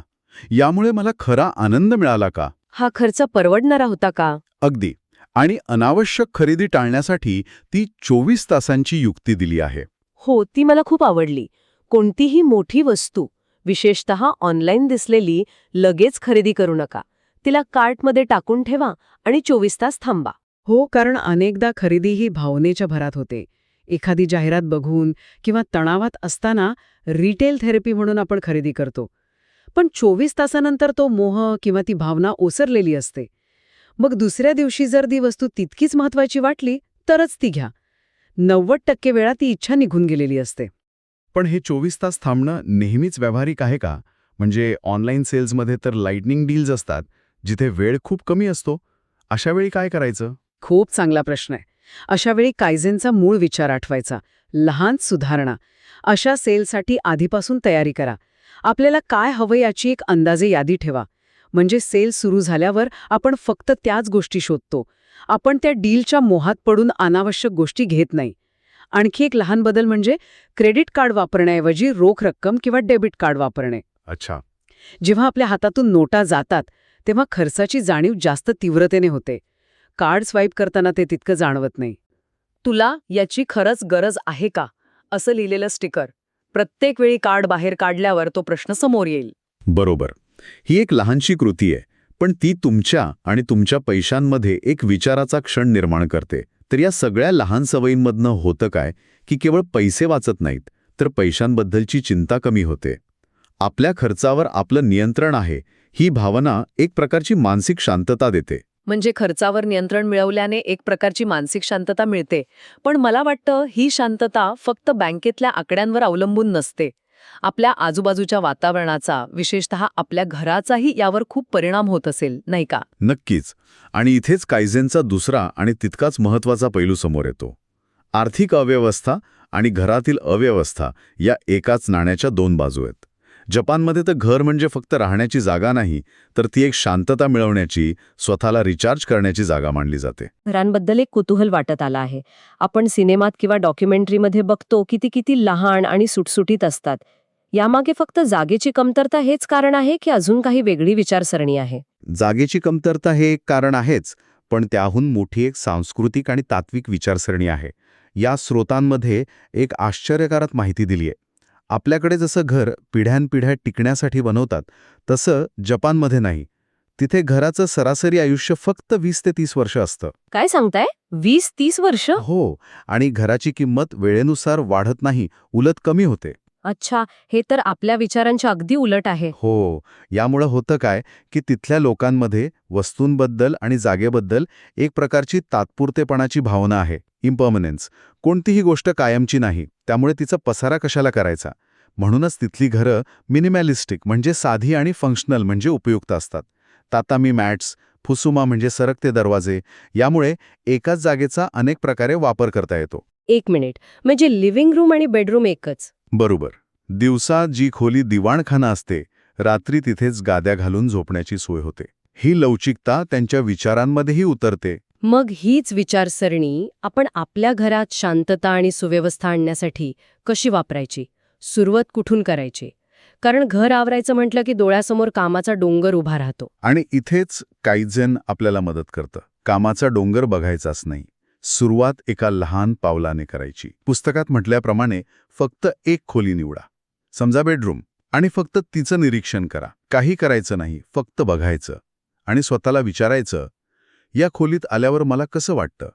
यामुळे मला खरा आनंद मिळाला का? हा खर्च परवडणारा होता का? अगदी. आणि अनावश्यक खरेदी टाळण्यासाठी ती 24 तासांची युक्ती दिली आहे. हो, ती मला खूप आवडली. कोणतीही मोठी वस्तू, विशेषतः ऑनलाईन दिसलेली, लगेच खरेदी करू नका. तिला कार्टमध्ये टाकून ठेवा आणि 24 तास थांबा. हो, कारण अनेकदा खरेदी ही भावनेच्या भरात होते. एखादी जाहिरात बघून किंवा तणावात असताना रिटेल थेरपी म्हणून आपण खरेदी करतो. पण 24 तासानंतर तो मोह किंवा ती भावना ओसरलेली असते. मग दुसऱ्या दिवशी जर ती वस्तू तितकीच महत्वाची वाटली तरच ती घ्या. 90% वेळा ती इच्छा निघून गेलेली असते. पण हे 24 तास थांबणं नेहमीच व्यावहारिक आहे का? म्हणजे ऑनलाईन सेल्समध्ये तर लाइटनिंग डील्स असतात, जिथे वेळ खूप कमी असतो. अशा वेळी काय करायचं? खूप चांगला प्रश्न आहे. अशा वेळी कायझेनचा मूळ विचार आठवायचा. लहान सुधारणा. अशा सेलसाठी आधीपासून तयारी करा. आपल्याला काय हवं याची एक अंदाजे यादी ठेवा. म्हणजे सेल सुरू झाल्यावर आपण फक्त त्याच गोष्टी शोधतो. आपण त्या डीलच्या मोहात पडून अनावश्यक गोष्टी घेत नाही. आणखी एक लहान बदल म्हणजे क्रेडिट कार्ड वापरण्याऐवजी रोख रक्कम किंवा डेबिट कार्ड वापरणे. अच्छा. जेव्हा आपल्या हातातून नोटा जातात तेव्हा खर्चाची जाणीव जास्त तीव्रतेने होते. कार्ड स्वाईप करताना ते तितकं जाणवत नाही. तुला याची खरंच गरज आहे का? असं लिहिलेलं स्टिकर. प्रत्येक वेळी कार्ड बाहेर काढल्यावर तो प्रश्न समोर येईल. बरोबर. ही एक लहानशी कृती आहे, पण ती तुमच्या आणि तुमच्या पैशांमध्ये एक विचाराचा क्षण निर्माण करते. तर या सगळ्या लहान सवयींमधनं होतं काय की केवळ पैसे वाचत नाहीत, तर पैशांबद्दलची चिंता कमी होते. आपल्या खर्चावर आपलं नियंत्रण आहे ही भावना एक प्रकारची मानसिक शांतता देते. म्हणजे खर्चावर नियंत्रण मिळवल्याने एक प्रकारची मानसिक शांतता मिळते. पण मला वाटतं ही शांतता फक्त बँकेतल्या आकड्यांवर अवलंबून नसते. आपल्या आजूबाजूच्या वातावरणाचा, विशेषतः आपल्या घराचाही यावर खूप परिणाम होत असेल, नाही का? नक्कीच. आणि इथेच कायझेनचा दुसरा आणि तितकाच महत्त्वाचा पैलू समोर येतो. आर्थिक अव्यवस्था आणि घरातील अव्यवस्था या एकाच नाण्याच्या 2 बाजू आहेत. जपानमध्ये तर घर म्हणजे फक्त राहण्याची जागा नाही, तर ती एक शांतता मिळवण्याची, स्वतःला रिचार्ज करण्याची जागा मानली जाते. घरांबद्दल एक कुतूहल वाटत आलं आहे. आपण सिनेमात किंवा डॉक्युमेंटरीमध्ये बघतो की ती किती लहान आणि सुटसुटीत असतात. यामागे फक्त जागेची कमतरता हेच कारण आहे की अजून काही वेगळी विचारसरणी आहे? जागेची कमतरता हे एक कारण आहेच, पण त्याहून मोठी एक सांस्कृतिक आणि तात्विक विचारसरणी आहे. या स्रोतांमध्ये एक आश्चर्यकारक माहिती दिली आहे. आपल्याकडे जसं घर पिढ्यानपिढ्या टिकण्यासाठी बनवतात तसं जपानमध्ये नाही. तिथे घराचं सरासरी आयुष्य फक्त 20 ते 30 वर्ष असतं. काय सांगताय? 20-30 वर्ष? हो, आणि घराची किंमत वेळेनुसार वाढत नाही, उलट कमी होते. अच्छा, हे तर आपल्या विचारांच्या अगदी उलट आहे. हो, यामुळं होतं काय की तिथल्या लोकांमध्ये वस्तूंबद्दल आणि जागेबद्दल एक प्रकारची तात्पुरतेपणाची भावना आहे, इम्पर्मनन्स. कोणतीही गोष्ट कायमची नाही, त्यामुळे तिचा पसारा कशाला करायचा. म्हणूनच तिथली घरं मिनिमॅलिस्टिक म्हणजे साधी आणि फंक्शनल म्हणजे उपयुक्त असतात. तातामी मॅट्स, फुसुमा म्हणजे सरकते दरवाजे, यामुळे एकाच जागेचा अनेक प्रकारे वापर करता येतो. 1 मिनिट, म्हणजे लिव्हिंग रूम आणि बेडरूम एकच? बरोबर. दिवसा जी खोली दिवाणखाना असते, रात्री तिथेच गाद्या घालून झोपण्याची सोय होते. ही लवचिकता त्यांच्या विचारांमध्येही उतरते. मग हीच विचारसरणी आपण आपल्या घरात शांतता आणि सुव्यवस्था आणण्यासाठी कशी वापरायची? सुरुवात कुठून करायची? कारण घर आवरायचं म्हटलं की डोळ्यासमोर कामाचा डोंगर उभा राहतो. आणि इथेच काईझेन आपल्याला मदत करतं. कामाचा डोंगर बघायचाच नाही, सुरुवात एका लहान पावलाने करायची. पुस्तकात म्हटल्याप्रमाणे फक्त एक खोली निवडा, समजा बेडरूम, आणि फक्त तिचं निरीक्षण करा. काही करायचं नाही, फक्त बघायचं आणि स्वतःला विचारायचं, या खोलीत आल्यावर मला कसं वाटतं?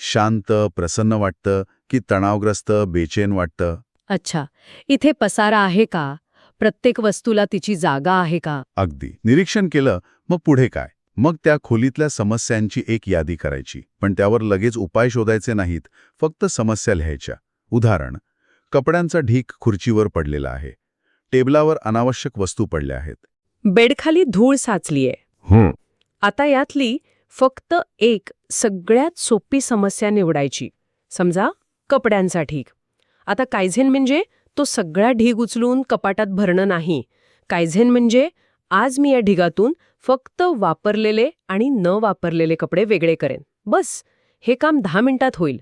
शांत, प्रसन्न वाटतं की तणावग्रस्त, बेचैन वाटतं? अच्छा, इथे पसारा आहे का? प्रत्येक वस्तूला तिची जागा आहे का? अगदी. निरीक्षण केलं, मग पुढे काय? मग त्या खोलीतल्या समस्यांची एक यादी करायची. पण त्यावर लगेच उपाय शोधायचे नाहीत, फक्त समस्या लिहायच्या. उदाहरण, कपड्यांचा ढीक खुर्चीवर पडलेला आहे. टेबलावर अनावश्यक वस्तू पडल्या आहेत. बेडखाली धूळ साचलीये. आता यातली फक्त एक सगळ्यात सोपी समस्या निवडायची. समजा कपड्यांचा ढीग. आता कायझेन म्हणजे तो सगळा ढीग उचलून कपाटात भरणं नाही. कायझेन म्हणजे आज मी या ढिगातून फक्त वापरलेले आणि न वापरलेले कपडे वेगळे करेन. बस, हे काम 10 मिनिटात होईल.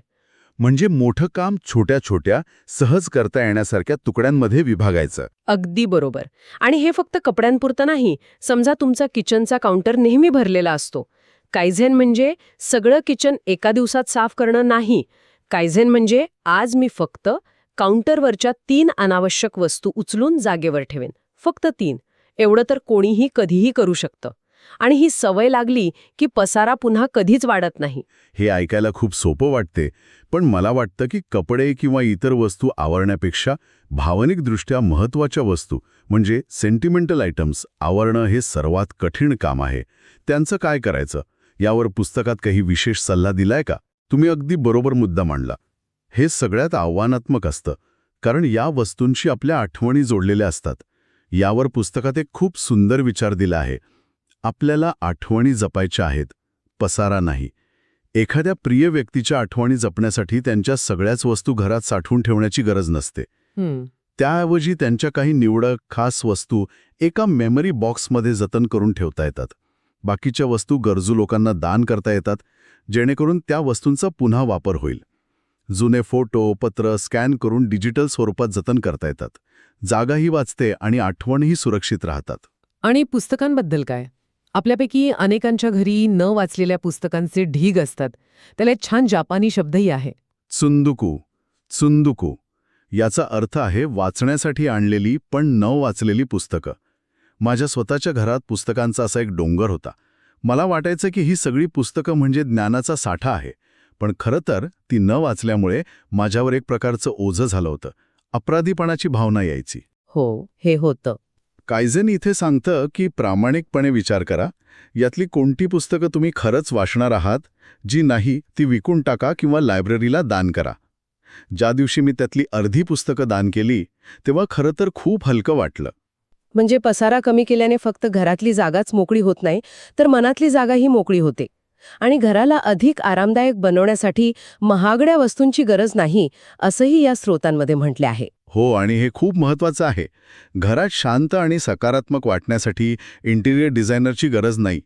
म्हणजे मोठं काम छोट्या छोट्या, सहज करता येण्यासारख्या तुकड्यांमध्ये विभागायचं. अगदी बरोबर. आणि हे फक्त कपड्यांपुरतं नाही. समजा तुमचा किचनचा काउंटर नेहमी भरलेला असतो. कायझेन म्हणजे सगळं किचन एका दिवसात साफ करणं नाही. कायझेन म्हणजे आज मी फक्त काउंटरवरच्या 3 अनावश्यक वस्तू उचलून जागेवर ठेवेन. फक्त 3. एवढं तर कोणीही कधीही करू शकतं. आणि ही सवय लागली की पसारा पुन्हा कधीच वाढत नाही. हे ऐकायला खूप सोपं वाटते, पण मला वाटतं की कपडे किंवा इतर वस्तू आवरण्यापेक्षा भावनिकदृष्ट्या महत्त्वाच्या वस्तू म्हणजे सेंटिमेंटल आयटम्स आवरणं हे सर्वात कठीण काम आहे. त्यांचं काय करायचं? यावर पुस्तकात काही विशेष सल्ला दिलाय का? तुम्ही अगदी बरोबर मुद्दा मांडला. हे सगळ्यात आव्हानात्मक असतं, कारण या वस्तूंशी आपल्या आठवणी जोडलेल्या असतात. यावर पुस्तकात एक खूप सुंदर विचार दिला आहे. आपल्याला आठवणी जपायच्या आहेत, पसारा नाही. एखाद्या प्रिय व्यक्तीच्या आठवणी जपण्यासाठी त्यांच्या सगळ्याच वस्तू घरात साठवून ठेवण्याची गरज नसते. त्याऐवजी त्यांच्या काही निवडक खास वस्तू एका मेमरी बॉक्समध्ये जतन करून ठेवता येतात. बाकीच्या वस्तू गरजू लोकांना दान करता येतात, जेणेकरून त्या वस्तूंचा पुन्हा वापर होईल. जुने फोटो, पत्र स्कॅन करून डिजिटल स्वरूपात जतन करता येतात. जागाही वाचते आणि आठवणही सुरक्षित राहतात. आणि पुस्तकांबद्दल काय? आपल्यापैकी अनेकांच्या घरी न वाचलेल्या पुस्तकांचे ढीग असतात. त्याला एक छान जापानी शब्दही आहे, त्सुंदुकू. त्सुंदुकू याचा अर्थ आहे वाचण्यासाठी आणलेली पण न वाचलेली पुस्तकं. माझ्या स्वतःच्या घरात पुस्तकांचा असा एक डोंगर होता. मला वाटायचं की ही सगळी पुस्तकं म्हणजे ज्ञानाचा साठा आहे, पण खरं तर ती न वाचल्यामुळे माझ्यावर एक प्रकारचं ओझं झालं होतं. अपराधीपणाची भावना यायची. हो, हे होतं. कायझेन इथे सांगतं की प्रामाणिकपणे विचार करा, यातली कोणती पुस्तकं तुम्ही खरंच वाचणार आहात, जी नाही ती विकून टाका किंवा लायब्ररीला दान करा. ज्या दिवशी मी त्यातली अर्धी पुस्तकं दान केली, तेव्हा खरं तर खूप हलकं वाटलं. म्हणजे पसारा कमी केल्याने फक्त घरातली जागाच मोकळी होत नाही, तर मनातली जागाही मोकळी होते. आणि घराला अधिक आरामदायक बनवण्यासाठी महागड्या वस्तूंची गरज नाही, असंही या स्रोतांमध्ये म्हटले आहे. हो, आणि हे खूप महत्त्वाचं आहे. घरात शांत आणि सकारात्मक वाटण्यासाठी इंटिरियर डिझायनरची गरज नाही.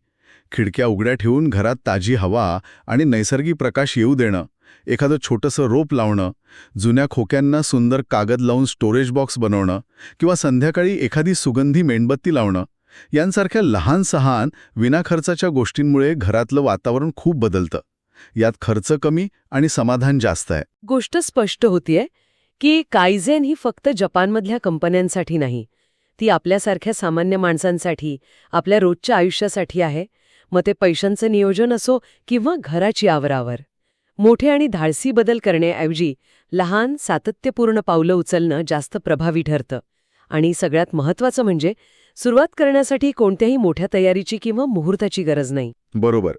खिडक्या उघड्या ठेवून घरात ताजी हवा आणि नैसर्गिक प्रकाश येऊ देणं, एखादं छोटंसं रोप लावणं, जुन्या खोक्यांना सुंदर कागद लावून स्टोरेज बॉक्स बनवणं किंवा संध्याकाळी एखादी सुगंधी मेणबत्ती लावणं, यांसारख्या लहान सहान विनाखर्चाच्या गोष्टींमुळे घरातलं वातावरण खूप बदलतं. यात खर्च कमी आणि समाधान जास्त आहे. गोष्ट स्पष्ट होतीये की कायझेन ही फक्त जपानमधल्या कंपन्यांसाठी नाही, ती आपल्यासारख्या सामान्य माणसांसाठी, आपल्या रोजच्या आयुष्यासाठी आहे. मग ते पैशांचं नियोजन असो किंवा घराची आवरावर. मोठे आणि धाडसी बदल करण्याऐवजी लहान सातत्यपूर्ण पावलं उचलणं जास्त प्रभावी ठरतं. आणि सगळ्यात महत्त्वाचं म्हणजे सुरुवात करण्यासाठी कोणत्याही मोठ्या तयारीची किंवा मुहूर्ताची गरज नाही. बरोबर.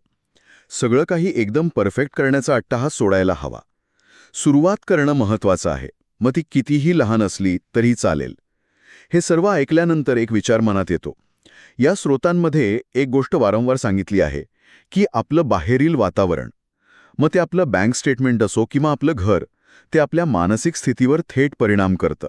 सगळं काही एकदम परफेक्ट करण्याचा अट्टाहास सोडायला हवा. सुरुवात करणं महत्त्वाचं आहे, मग ती कितीही लहान असली तरी चालेल. हे सर्व ऐकल्यानंतर एक विचार मनात येतो. या स्रोतांमध्ये एक गोष्ट वारंवार सांगितली आहे की आपलं बाहेरील वातावरण, मग ते आपलं बँक स्टेटमेंट असो किंवा आपलं घर, ते आपल्या मानसिक स्थितीवर थेट परिणाम करतं.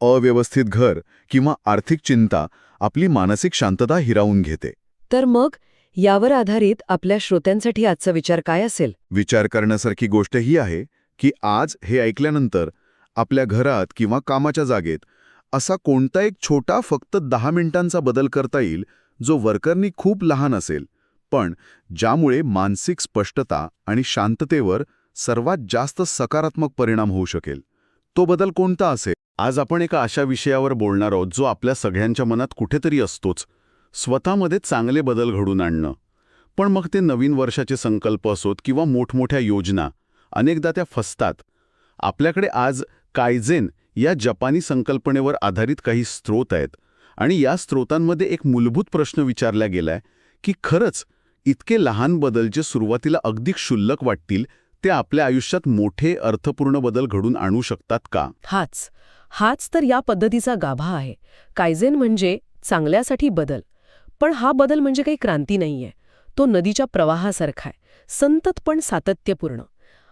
अव्यवस्थित घर किंवा आर्थिक चिंता आपली मानसिक शांतता हिरावून घेते. तर मग यावर आधारित आपल्या श्रोत्यांसाठी आजचा विचार काय असेल? विचार करण्यासारखी गोष्ट ही आहे की आज हे ऐकल्यानंतर आपल्या घरात किंवा कामाच्या जागेत असा कोणता एक छोटा फक्त 10 मिनिटांचा बदल करता येईल जो वर्करनी खूप लहान असेल, पण ज्यामुळे मानसिक स्पष्टता आणि शांततेवर सर्वात जास्त सकारात्मक परिणाम होऊ शकेल. तो बदल कोणता असेल? आज आपण एका अशा विषयावर बोलणार आहोत जो आपल्या सगळ्यांच्या मनात कुठेतरी असतोच, स्वतःमध्ये चांगले बदल घडून आणणं. पण मग ते नवीन वर्षाचे संकल्प असोत किंवा मोठमोठ्या योजना, अनेकदा त्या फसतात. आपल्याकडे आज कायझेन या जपानी संकल्पनेवर आधारित काही स्रोत आहेत आणि या स्रोतांमध्ये एक मूलभूत प्रश्न विचारला गेलाय की खरंच इतके लहान बदल जे सुरुवातीला अगदी क्षुल्लक वाटतील ते आपल्या आयुष्यात मोठे अर्थपूर्ण बदल घडून आणू शकतात का? हाच तर या पद्धतीचा गाभा आहे. कायझेन म्हणजे चांगल्यासाठी बदल. पण हा बदल म्हणजे काही क्रांती नाहीये. तो नदीच्या प्रवाहासारखा आहे, संतत पण सातत्यपूर्ण.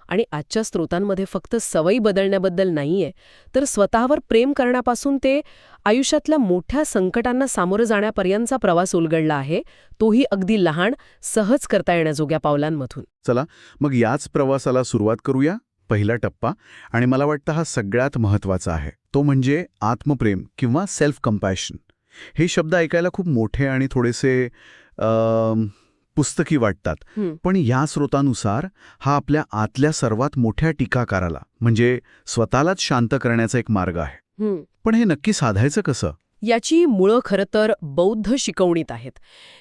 आणि आजच्या स्रोतांमध्ये फक्त सवयी बदलण्याबद्दल नाहीये, तर स्वतःवर प्रेम करण्यापासून ते आयुष्यातल्या मोठ्या संकटांना सामोरं जाण्यापर्यंतचा प्रवास उलगडला आहे, तोही अगदी लहान, सहज करता येण्याजोग्या पावलांमधून. चला मग याच प्रवासाला सुरुवात करूया. पहिला टप्पा, आणि मला वाटतं हा सगळ्यात महत्त्वाचा आहे, तो म्हणजे आत्मप्रेम किंवा सेल्फ कंपॅशन. हे शब्द ऐकायला खूप मोठे आणि थोडेसे पुस्तकी वाटतात, पण या स्रोतानुसार हा आपल्या आतल्या सर्वात मोठ्या टीकाकाराला म्हणजे स्वतःलाच शांत करण्याचा एक मार्ग आहे. पण हे नक्की साधायचं कसं? याची मुळं खरं तर बौद्ध शिकवणीत आहेत.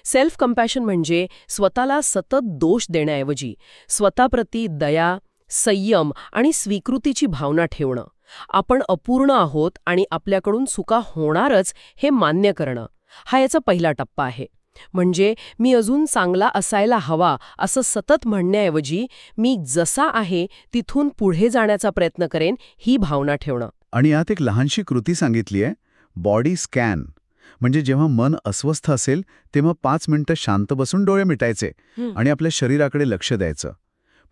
सेल्फ कंपॅशन म्हणजे स्वतःला सतत दोष देण्याऐवजी स्वतःप्रती दया, संयम आणि स्वीकृतीची भावना ठेवणं. आपण अपूर्ण आहोत आणि आपल्याकडून चुका होणारच हे मान्य करणं, हा याचा पहिला टप्पा आहे. म्हणजे मी अजून चांगला असायला हवा असं सतत म्हणण्याऐवजी मी जसा आहे तिथून पुढे जाण्याचा प्रयत्न करेन ही भावना ठेवणं. आणि यात एक लहानशी कृती सांगितली आहे, बॉडी स्कॅन. म्हणजे जेव्हा मन अस्वस्थ असेल तेव्हा 5 मिनिटं शांत बसून डोळे मिटायचे आणि आपल्या शरीराकडे लक्ष द्यायचं.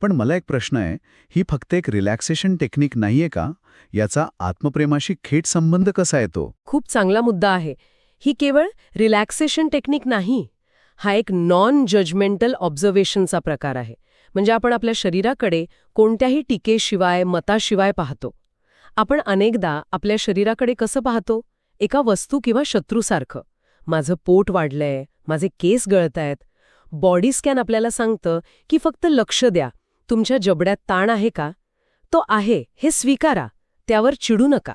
पण मला एक प्रश्न आहे, ही फक्त एक रिलॅक्सेशन टेक्निक नाहीये का? याचा आत्मप्रेमाशी थेट संबंध कसा येतो? खूप चांगला मुद्दा आहे. ही केवळ रिलॅक्सेशन टेक्निक नाही, हा एक नॉन जजमेंटल ऑब्झर्वेशनचा प्रकार आहे. म्हणजे आपण आपल्या शरीराकडे कोणत्याही टीकेशिवाय, मताशिवाय पाहतो. आपण अनेकदा आपल्या शरीराकडे कसं पाहतो? एका वस्तू किंवा शत्रूसारखं. माझं पोट वाढलंय, माझे केस गळतायत. बॉडी स्कॅन आपल्याला सांगतं की फक्त लक्ष द्या, तुमच्या जबड्यात ताण आहे का? तो आहे हे स्वीकारा, त्यावर चिडू नका.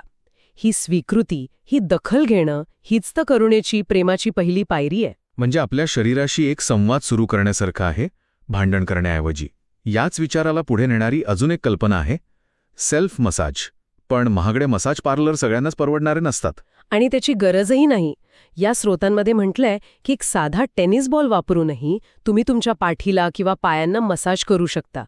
ही स्वीकृती, ही दखल घेणं, हीच तर करुणेची, प्रेमाची पहिली पायरी आहे. म्हणजे आपल्या शरीराशी एक संवाद सुरू करण्यासारखा आहे, भांडण करण्याऐवजी. याच विचाराला पुढे नेणारी अजून एक कल्पना आहे, सेल्फ मसाज. पण महागडे मसाज पार्लर सगळ्यांनाच परवडणारे नसतात. आणि त्याची गरजही नाही. या स्रोतांमध्ये म्हटलंय की एक साधा टेनिस बॉल वापरूनही तुम्ही तुमच्या पाठीला किंवा पायांना मसाज करू शकता.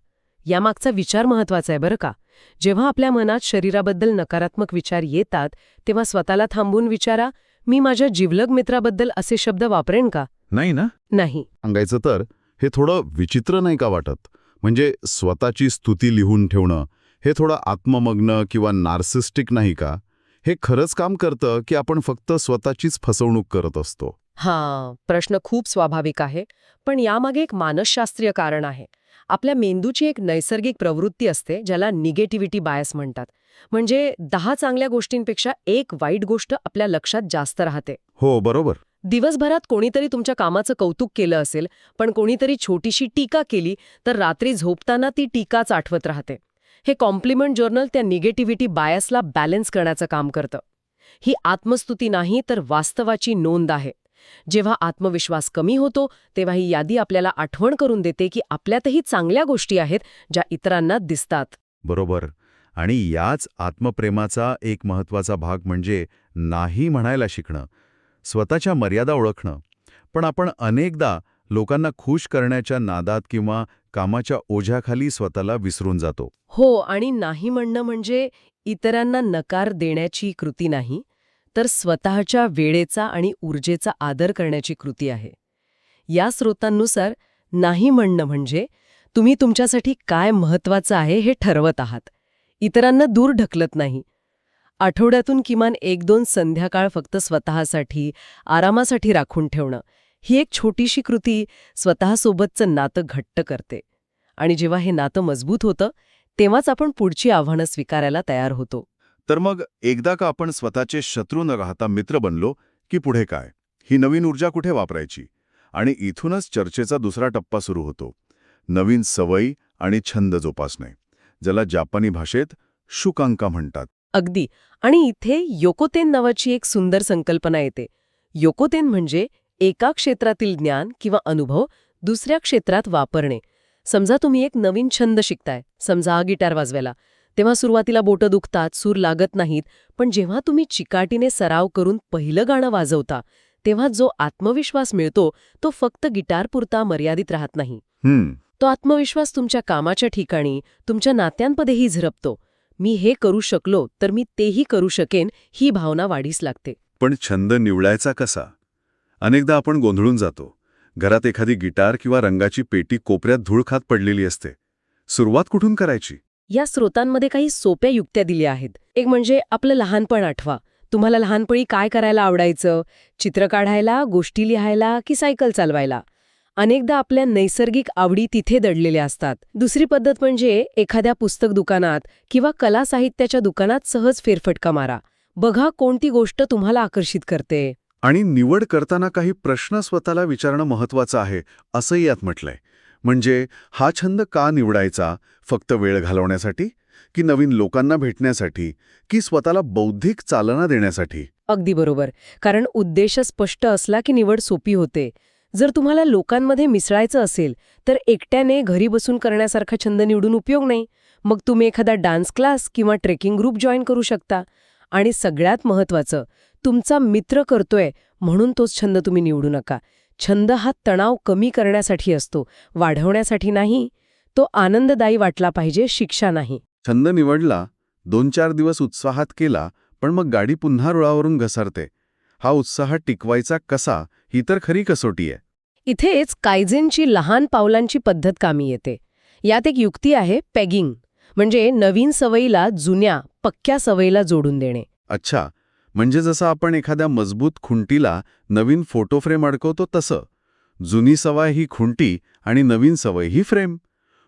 यामागचा विचार महत्वाचा आहे बरं का. जेव्हा आपल्या मनात शरीराबद्दल नकारात्मक विचार येतात तेव्हा स्वतःला थांबून विचारा, मी माझ्या जिवलग मित्राबद्दल असे शब्द वापरेन का? नाही ना? नाही. सांगायचं तर हे थोडं विचित्र नाही का वाटत? म्हणजे स्वतःची स्तुती लिहून ठेवणं हे थोडं आत्ममग्न किंवा नार्सिस्टिक नाही का? हे खरंच काम करतं की आपण फक्त स्वतःचीच फसवणूक करत असतो? प्रश्न खूप स्वाभाविक आहे, पण यामागे एक मानसशास्त्रीय कारण आहे. आपल्या मेंदूची एक नैसर्गिक प्रवृत्ती असते ज्याला निगेटिव्हिटी बायस म्हणतात. म्हणजे 10 चांगल्या गोष्टींपेक्षा एक वाईट गोष्ट आपल्या लक्षात जास्त राहते. हो, बरोबर. दिवसभरात कोणीतरी तुमच्या कामाचं कौतुक केलं असेल, पण कोणीतरी छोटीशी टीका केली तर रात्री झोपताना ती टीकाच आठवत राहते. हे कॉम्प्लिमेंट जर्नल त्या निगेटिव्हिटी बायसला बॅलन्स करण्याचं काम करतं. ही आत्मस्तुती नाही तर वास्तवाची नोंद आहे. जेव्हा आत्मविश्वास कमी होतो तेव्हा ही यादी आपल्याला आठवण करून देते की आपल्यातही चांगल्या गोष्टी आहेत ज्या इतरांना दिसतात. बरोबर. आणि याच आत्मप्रेमाचा एक महत्त्वाचा भाग म्हणजे नाही म्हणायला शिकणं, स्वतःच्या मर्यादा ओळखणं. पण आपण अनेकदा लोकांना खुश करण्याच्या नादात किंवा कामाच्या ओझ्याखाली स्वतःला विसरून जातो. हो, आणि नाही म्हणणं म्हणजे इतरांना नकार देण्याची कृती नाही, तर स्वतःच्या वेळेचा आणि ऊर्जेचा आदर करण्याची कृती आहे. या स्रोतांनुसार नाही म्हणणं म्हणजे तुम्ही तुमच्यासाठी काय महत्त्वाचं आहे हे ठरवत आहात, इतरांना दूर ढकलत नाही. आठवड्यातून किमान 1-2 संध्याकाळ फक्त स्वतःसाठी, आरामासाठी राखून ठेवणं, ही एक छोटीशी कृती स्वतःसोबतचं नातं घट्ट करते. आणि जेव्हा हे नातं मजबूत होतं, तेव्हाच आपण पुढची आव्हानं स्वीकारायला तयार होतो. तर मग एकदा का आपण स्वतःचे शत्रू न राहता मित्र बनलो की पुढे काय? ही नवीन ऊर्जा कुठे वापरायची? आणि इथूनच चर्चेचा दुसरा टप्पा सुरू होतो. नवीन सवयी आणि छंद जोपासणे, ज्याला जापानी भाषेत शुकांका म्हणतात. अगदी. आणि इथे योकोतेन नावाची एक सुंदर संकल्पना येते. योकोतेन म्हणजे एका क्षेत्रातील ज्ञान किंवा अनुभव दुसऱ्या क्षेत्रात वापरणे. समजा तुम्ही एक नवीन छंद शिकताय, समजा गिटार वाजवायला. तेव्हा सुरुवातीला बोटं दुखतात, सूर लागत नाहीत, पण जेव्हा तुम्ही चिकाटीने सराव करून पहिलं गाणं वाजवता, तेव्हा जो आत्मविश्वास मिळतो तो फक्त गिटारपुरता मर्यादित राहत नाही. तो आत्मविश्वास तुमच्या कामाच्या ठिकाणी, तुमच्या नात्यांमध्येही झिरपतो. मी हे करू शकलो तर मी तेही करू शकेन, ही भावना वाढीस लागते. पण छंद निवडायचा कसा? अनेकदा आपण गोंधळून जातो. घरात एखादी गिटार किंवा रंगाची पेटी कोपऱ्यात धूळ खात पडलेली असते. सुरुवात कुठून करायची? या स्रोतांमध्ये काही सोप्या युक्त्या दिल्या आहेत. एक म्हणजे आपलं लहानपण आठवा. तुम्हाला लहानपणी काय करायला आवडायचं? चित्र काढायला, गोष्टी लिहायला की सायकल चालवायला? अनेकदा आपल्या नैसर्गिक आवडी तिथे दडलेल्या असतात. दुसरी पद्धत म्हणजे एखाद्या पुस्तक दुकानात किंवा कला साहित्याच्या दुकानात सहज फेरफटका मारा. बघा कोणती गोष्ट तुम्हाला आकर्षित करते. आणि निवड करताना काही प्रश्न स्वतःला विचारणं महत्त्वाचं आहे, असंही यात म्हटलंय. म्हणजे हा छंद का निवडायचा? फक्त वेळ घालवण्यासाठी? की नवीन लोकांना भेटण्यासाठी? की स्वतःला बौद्धिक चालना देण्यासाठी? अगदी बरोबर. कारण उद्देश स्पष्ट असला की निवड सोपी होते. जर तुम्हाला लोकांमध्ये मिसळायचं असेल तर एकट्याने घरी बसून करण्यासारखा छंद निवडून उपयोग नाही. मग तुम्ही एखादा डान्स क्लास किंवा ट्रेकिंग ग्रुप जॉईन करू शकता. आणि सगळ्यात महत्त्वाचं, तुमचा मित्र करतोय म्हणून तोच छंद तुम्ही निवडू नका. छंद हा तणाव कमी करण्यासाठी असतो, वाढवण्यासाठी नाही. तो आनंददायी वाटला पाहिजे, शिक्षा नाही. छंद निवडला, 2-4 दिवस उत्साहात केला, पण मग गाडी पुन्हा रुळावरून घसरते. हा उत्साह टिकवायचा कसा, ही तर खरी कसोटी आहे. इथेच कायझेनची लहान पावलांची पद्धत कामी येते. यात एक युक्ती आहे, पेगिंग. म्हणजे नवीन सवयीला जुन्या, पक्क्या सवयीला जोडून देणे. अच्छा, म्हणजे जसं आपण एखाद्या मजबूत खुंटीला नवीन फोटो फ्रेम अडकवतो तसं. जुनी सवय ही खुंटी आणि नवीन सवय ही फ्रेम.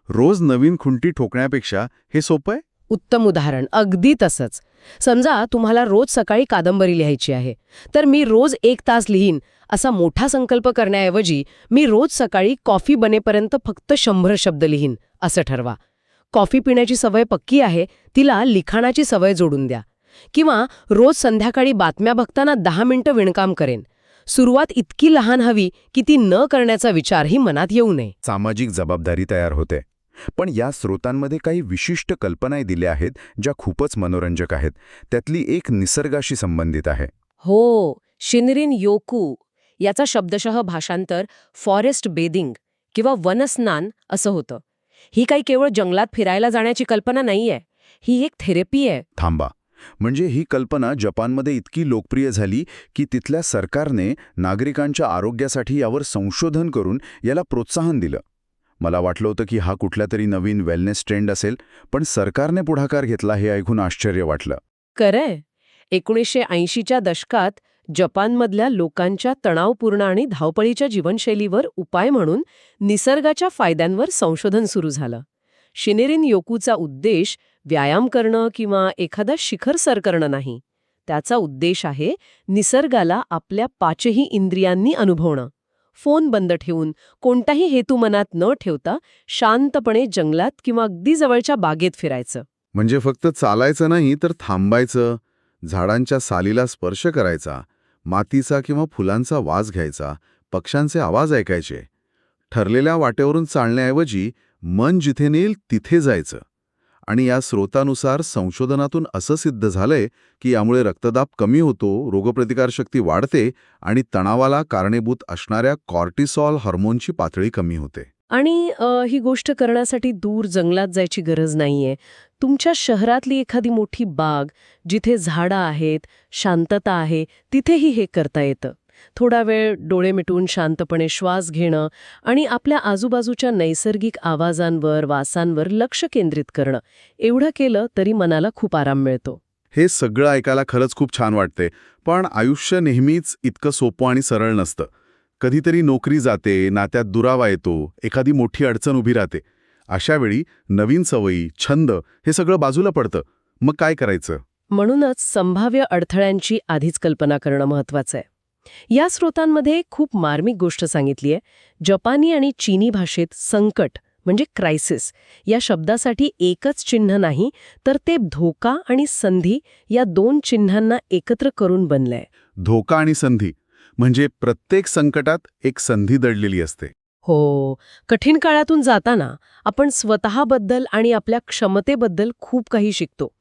रोज नवीन खुंटी ठोकण्यापेक्षा हे सोपं आहे. उत्तम उदाहरण. अगदी तसंच. समजा तुम्हाला रोज सकाळी कादंबरी लिहायची आहे, तर मी रोज 1 तास लिहीन असा मोठा संकल्प करण्याऐवजी मी रोज सकाळी कॉफी बनेपर्यंत फक्त 100 शब्द लिहीन असं ठरवा. कॉफी पिण्याची सवय पक्की आहे, तिला लिखाणाची सवय जोडून द्या. किंवा रोज संध्याकाळी बातम्या बघताना 10 मिनिटं विणकाम करेन. सुरुवात इतकी लहान हवी की ती न करण्याचा विचारही मनात येऊ नये. सामाजिक जबाबदारी तयार होते. पण या स्रोतांमध्ये काही विशिष्ट कल्पनाही दिल्या आहेत ज्या खूपच मनोरंजक आहेत. त्यातली एक निसर्गाशी संबंधित आहे. हो, शिनरिन योकू याचा शब्दशः भाषांतर फॉरेस्ट बेदिंग किंवा वनस्नान असं होतं. ही काही केवळ जंगलात फिरायला जाण्याची कल्पना नाहीये, ही एक थेरपी आहे. थांबा, म्हणजे ही कल्पना जपानमध्ये इतकी लोकप्रिय झाली की तिथल्या सरकारने नागरिकांच्या आरोग्यासाठी यावर संशोधन करून याला प्रोत्साहन दिलं. मला वाटलं होतं की हा कुठला तरी नवीन वेलनेस ट्रेंड असेल, पण सरकारने पुढाकार घेतला हे ऐकून आश्चर्य वाटलं. खरंय. 1980च्या दशकात जपानमधल्या लोकांच्या तणावपूर्ण आणि धावपळीच्या जीवनशैलीवर उपाय म्हणून निसर्गाच्या फायद्यांवर संशोधन सुरू झालं. शिनरिन योकूचा उद्देश व्यायाम करणं किंवा एखादा शिखर सर करणं नाही, त्याचा उद्देश आहे निसर्गाला आपल्या 5ही इंद्रियांनी अनुभवणं. फोन बंद ठेवून, कोणताही हेतू मनात न ठेवता शांतपणे जंगलात किंवा अगदी जवळच्या बागेत फिरायचं. म्हणजे फक्त चालायचं नाही तर थांबायचं, झाडांच्या सालीला स्पर्श करायचा, मातीचा किंवा फुलांचा वास घ्यायचा, पक्ष्यांचे आवाज ऐकायचे. ठरलेल्या वाटेवरून चालण्याऐवजी मन जिथे नेईल तिथे जायचं. आणि या स्रोतानुसार संशोधनातून असं सिद्ध झालंय की यामुळे रक्तदाब कमी होतो, रोगप्रतिकारशक्ती वाढते आणि तणावाला कारणीभूत असणाऱ्या कॉर्टिसॉल हार्मोनची पातळी कमी होते. आणि ही गोष्ट करण्यासाठी दूर जंगलात जायची गरज नाहीये. तुमच्या शहरातली एखादी मोठी बाग, जिथे झाडं आहेत, शांतता आहे, तिथेही हे करता येतं. थोडा वेळ डोळे मिटून शांतपणे श्वास घेणं आणि आपल्या आजूबाजूच्या नैसर्गिक आवाजांवर, वासांवर लक्ष केंद्रित करणं, एवढं केलं तरी मनाला खूप आराम मिळतो. हे सगळं ऐकायला खरंच खूप छान वाटते, पण आयुष्य नेहमीच इतकं सोपं आणि सरळ नसतं. कधीतरी नोकरी जाते, नात्यात दुरावा येतो, एखादी मोठी अडचण उभी राहते. अशा वेळी नवीन सवयी, छंद हे सगळं बाजूला पडतं. मग काय करायचं? म्हणूनच संभाव्य अडथळ्यांची आधीच कल्पना करणं महत्वाचं आहे. या स्रोतांमध्ये खूप मार्मिक गोष्ट सांगितली आहे. जपानी आणि चीनी भाषेत संकट म्हणजे क्रायसिस या शब्दासाठी एकच चिन्ह नाही, तर ते धोका आणि संधी या 2 चिन्हांना एकत्र करून बनलंय. धोका आणि संधी म्हणजे प्रत्येक संकटात एक संधी दडलेली असते. हो, कठीण काळातून जाताना आपण स्वतःबद्दल आणि आपल्या क्षमतेबद्दल खूप काही शिकतो.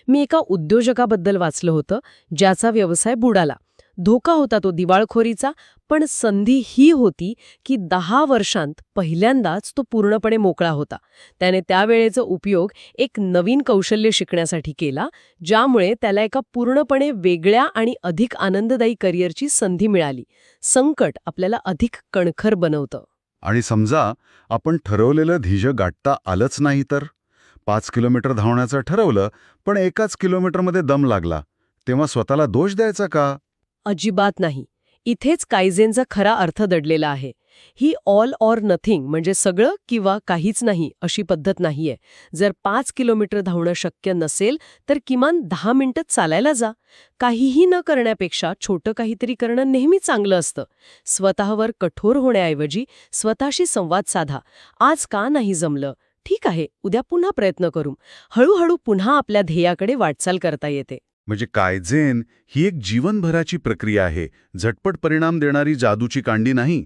मी एका उद्योजकाबद्दल वाचलं होतं, ज्याचा व्यवसाय बुडाला. धोका होता तो दिवाळखोरीचा, पण संधी ही होती की 10 वर्षांत पहिल्यांदाच तो पूर्णपणे मोकळा होता. त्याने त्यावेळेचा उपयोग एक नवीन कौशल्य शिकण्यासाठी केला, ज्यामुळे त्याला एका पूर्णपणे वेगळ्या आणि अधिक आनंददायी करिअरची संधी मिळाली. संकट आपल्याला अधिक कणखर बनवतं. आणि समजा आपण ठरवलेलं ध्येय गाठता आलंच नाही तर? 5 किलोमीटर धावण्याचं ठरवलं, पण 1 किलोमीटरमध्ये दम लागला, तेव्हा स्वतःला दोष द्यायचा का? अजिबात नाही. इथेच कायझेनचा खरा अर्थ दडलेला आहे. ही ऑल ऑर नथिंग म्हणजे सगळं किंवा काहीच नाही अशी पद्धत नाहीये. जर 5 किलोमीटर धावणं शक्य नसेल तर किमान 10 मिनिटं चालायला जा. काहीही न करण्यापेक्षा छोटं काहीतरी करणं नेहमी चांगलं असतं. स्वतःवर कठोर होण्याऐवजी स्वतःशी संवाद साधा. आज का नाही जमलं? ठीक आहे, उद्या पुन्हा प्रयत्न करू. हळूहळू पुन्हा आपल्या ध्येयाकडे वाटचाल करता येते. म्हणजे कायझेन ही एक जीवनभराची प्रक्रिया आहे, झटपट परिणाम देणारी जादूची कांडी नाही.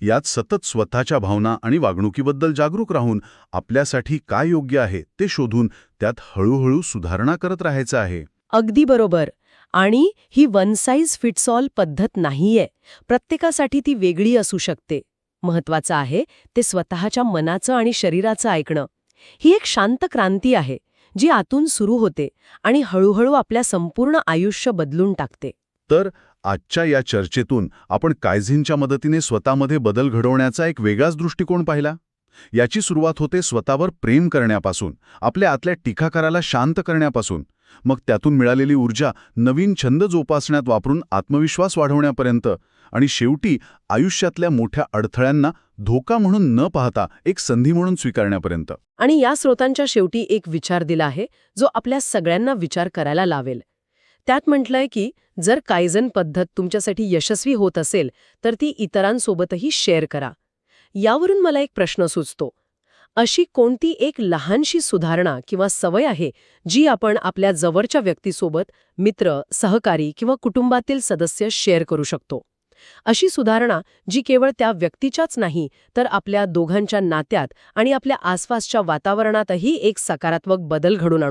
यात सतत स्वतःच्या भावना आणि वागणुकीबद्दल जागरूक राहून आपल्यासाठी काय योग्य आहे ते शोधून त्यात हळूहळू सुधारणा करत राहायचं आहे. अगदी बरोबर. आणि ही वन साइज फिट्स ऑल पद्धत नाहीये. प्रत्येकासाठी ती वेगळी असू शकते. महत्वाचं आहे ते स्वतःच्या मनाचं आणि शरीराचं ऐकणं. ही एक शांत क्रांती आहे जी आतून सुरू होते आणि हळूहळू आपल्या संपूर्ण आयुष्य बदलून टाकते. तर आजच्या या चर्चेतून आपण कायझेनच्या मदतीने स्वतःमध्ये बदल घडवण्याचा एक वेगळाच दृष्टिकोन पाहिला. याची सुरुवात होते स्वतःवर प्रेम करण्यापासून, आपल्या आतल्या टीकाकाराला शांत करण्यापासून, मग त्यातून मिळालेली ऊर्जा नवीन छंद जोपासण्यात वापरून आत्मविश्वास वाढवण्यापर्यंत, आणि शेवटी आयुष्यातल्या मोठ्या अडथळ्यांना धोका म्हणून न पाहता एक संधी म्हणून स्वीकारण्यापर्यंत. आणि या स्रोतांच्या शेवटी एक विचार दिला आहे जो आपल्या सगळ्यांना विचार करायला लावेल. त्यात म्हटलंय की जर कायझेन पद्धत तुमच्यासाठी यशस्वी होत असेल तर ती इतरांसोबतही शेअर करा. यावरून मला एक प्रश्न सुचतो. अशी कोणती एक लहानशी सुधारणा किंवा सवय आहे जी आपण आपल्या जवळच्या व्यक्तीसोबत, मित्र, सहकारी किंवा कुटुंबातील सदस्य शेअर करू शकतो? अशी सुधारणा जी केवळ त्या व्यक्तीच्याच नाही तर आपल्या दोघांच्या नात्यात आणि आपल्या आसपासच्या वातावरणातही एक सकारात्मक बदल घडून आणू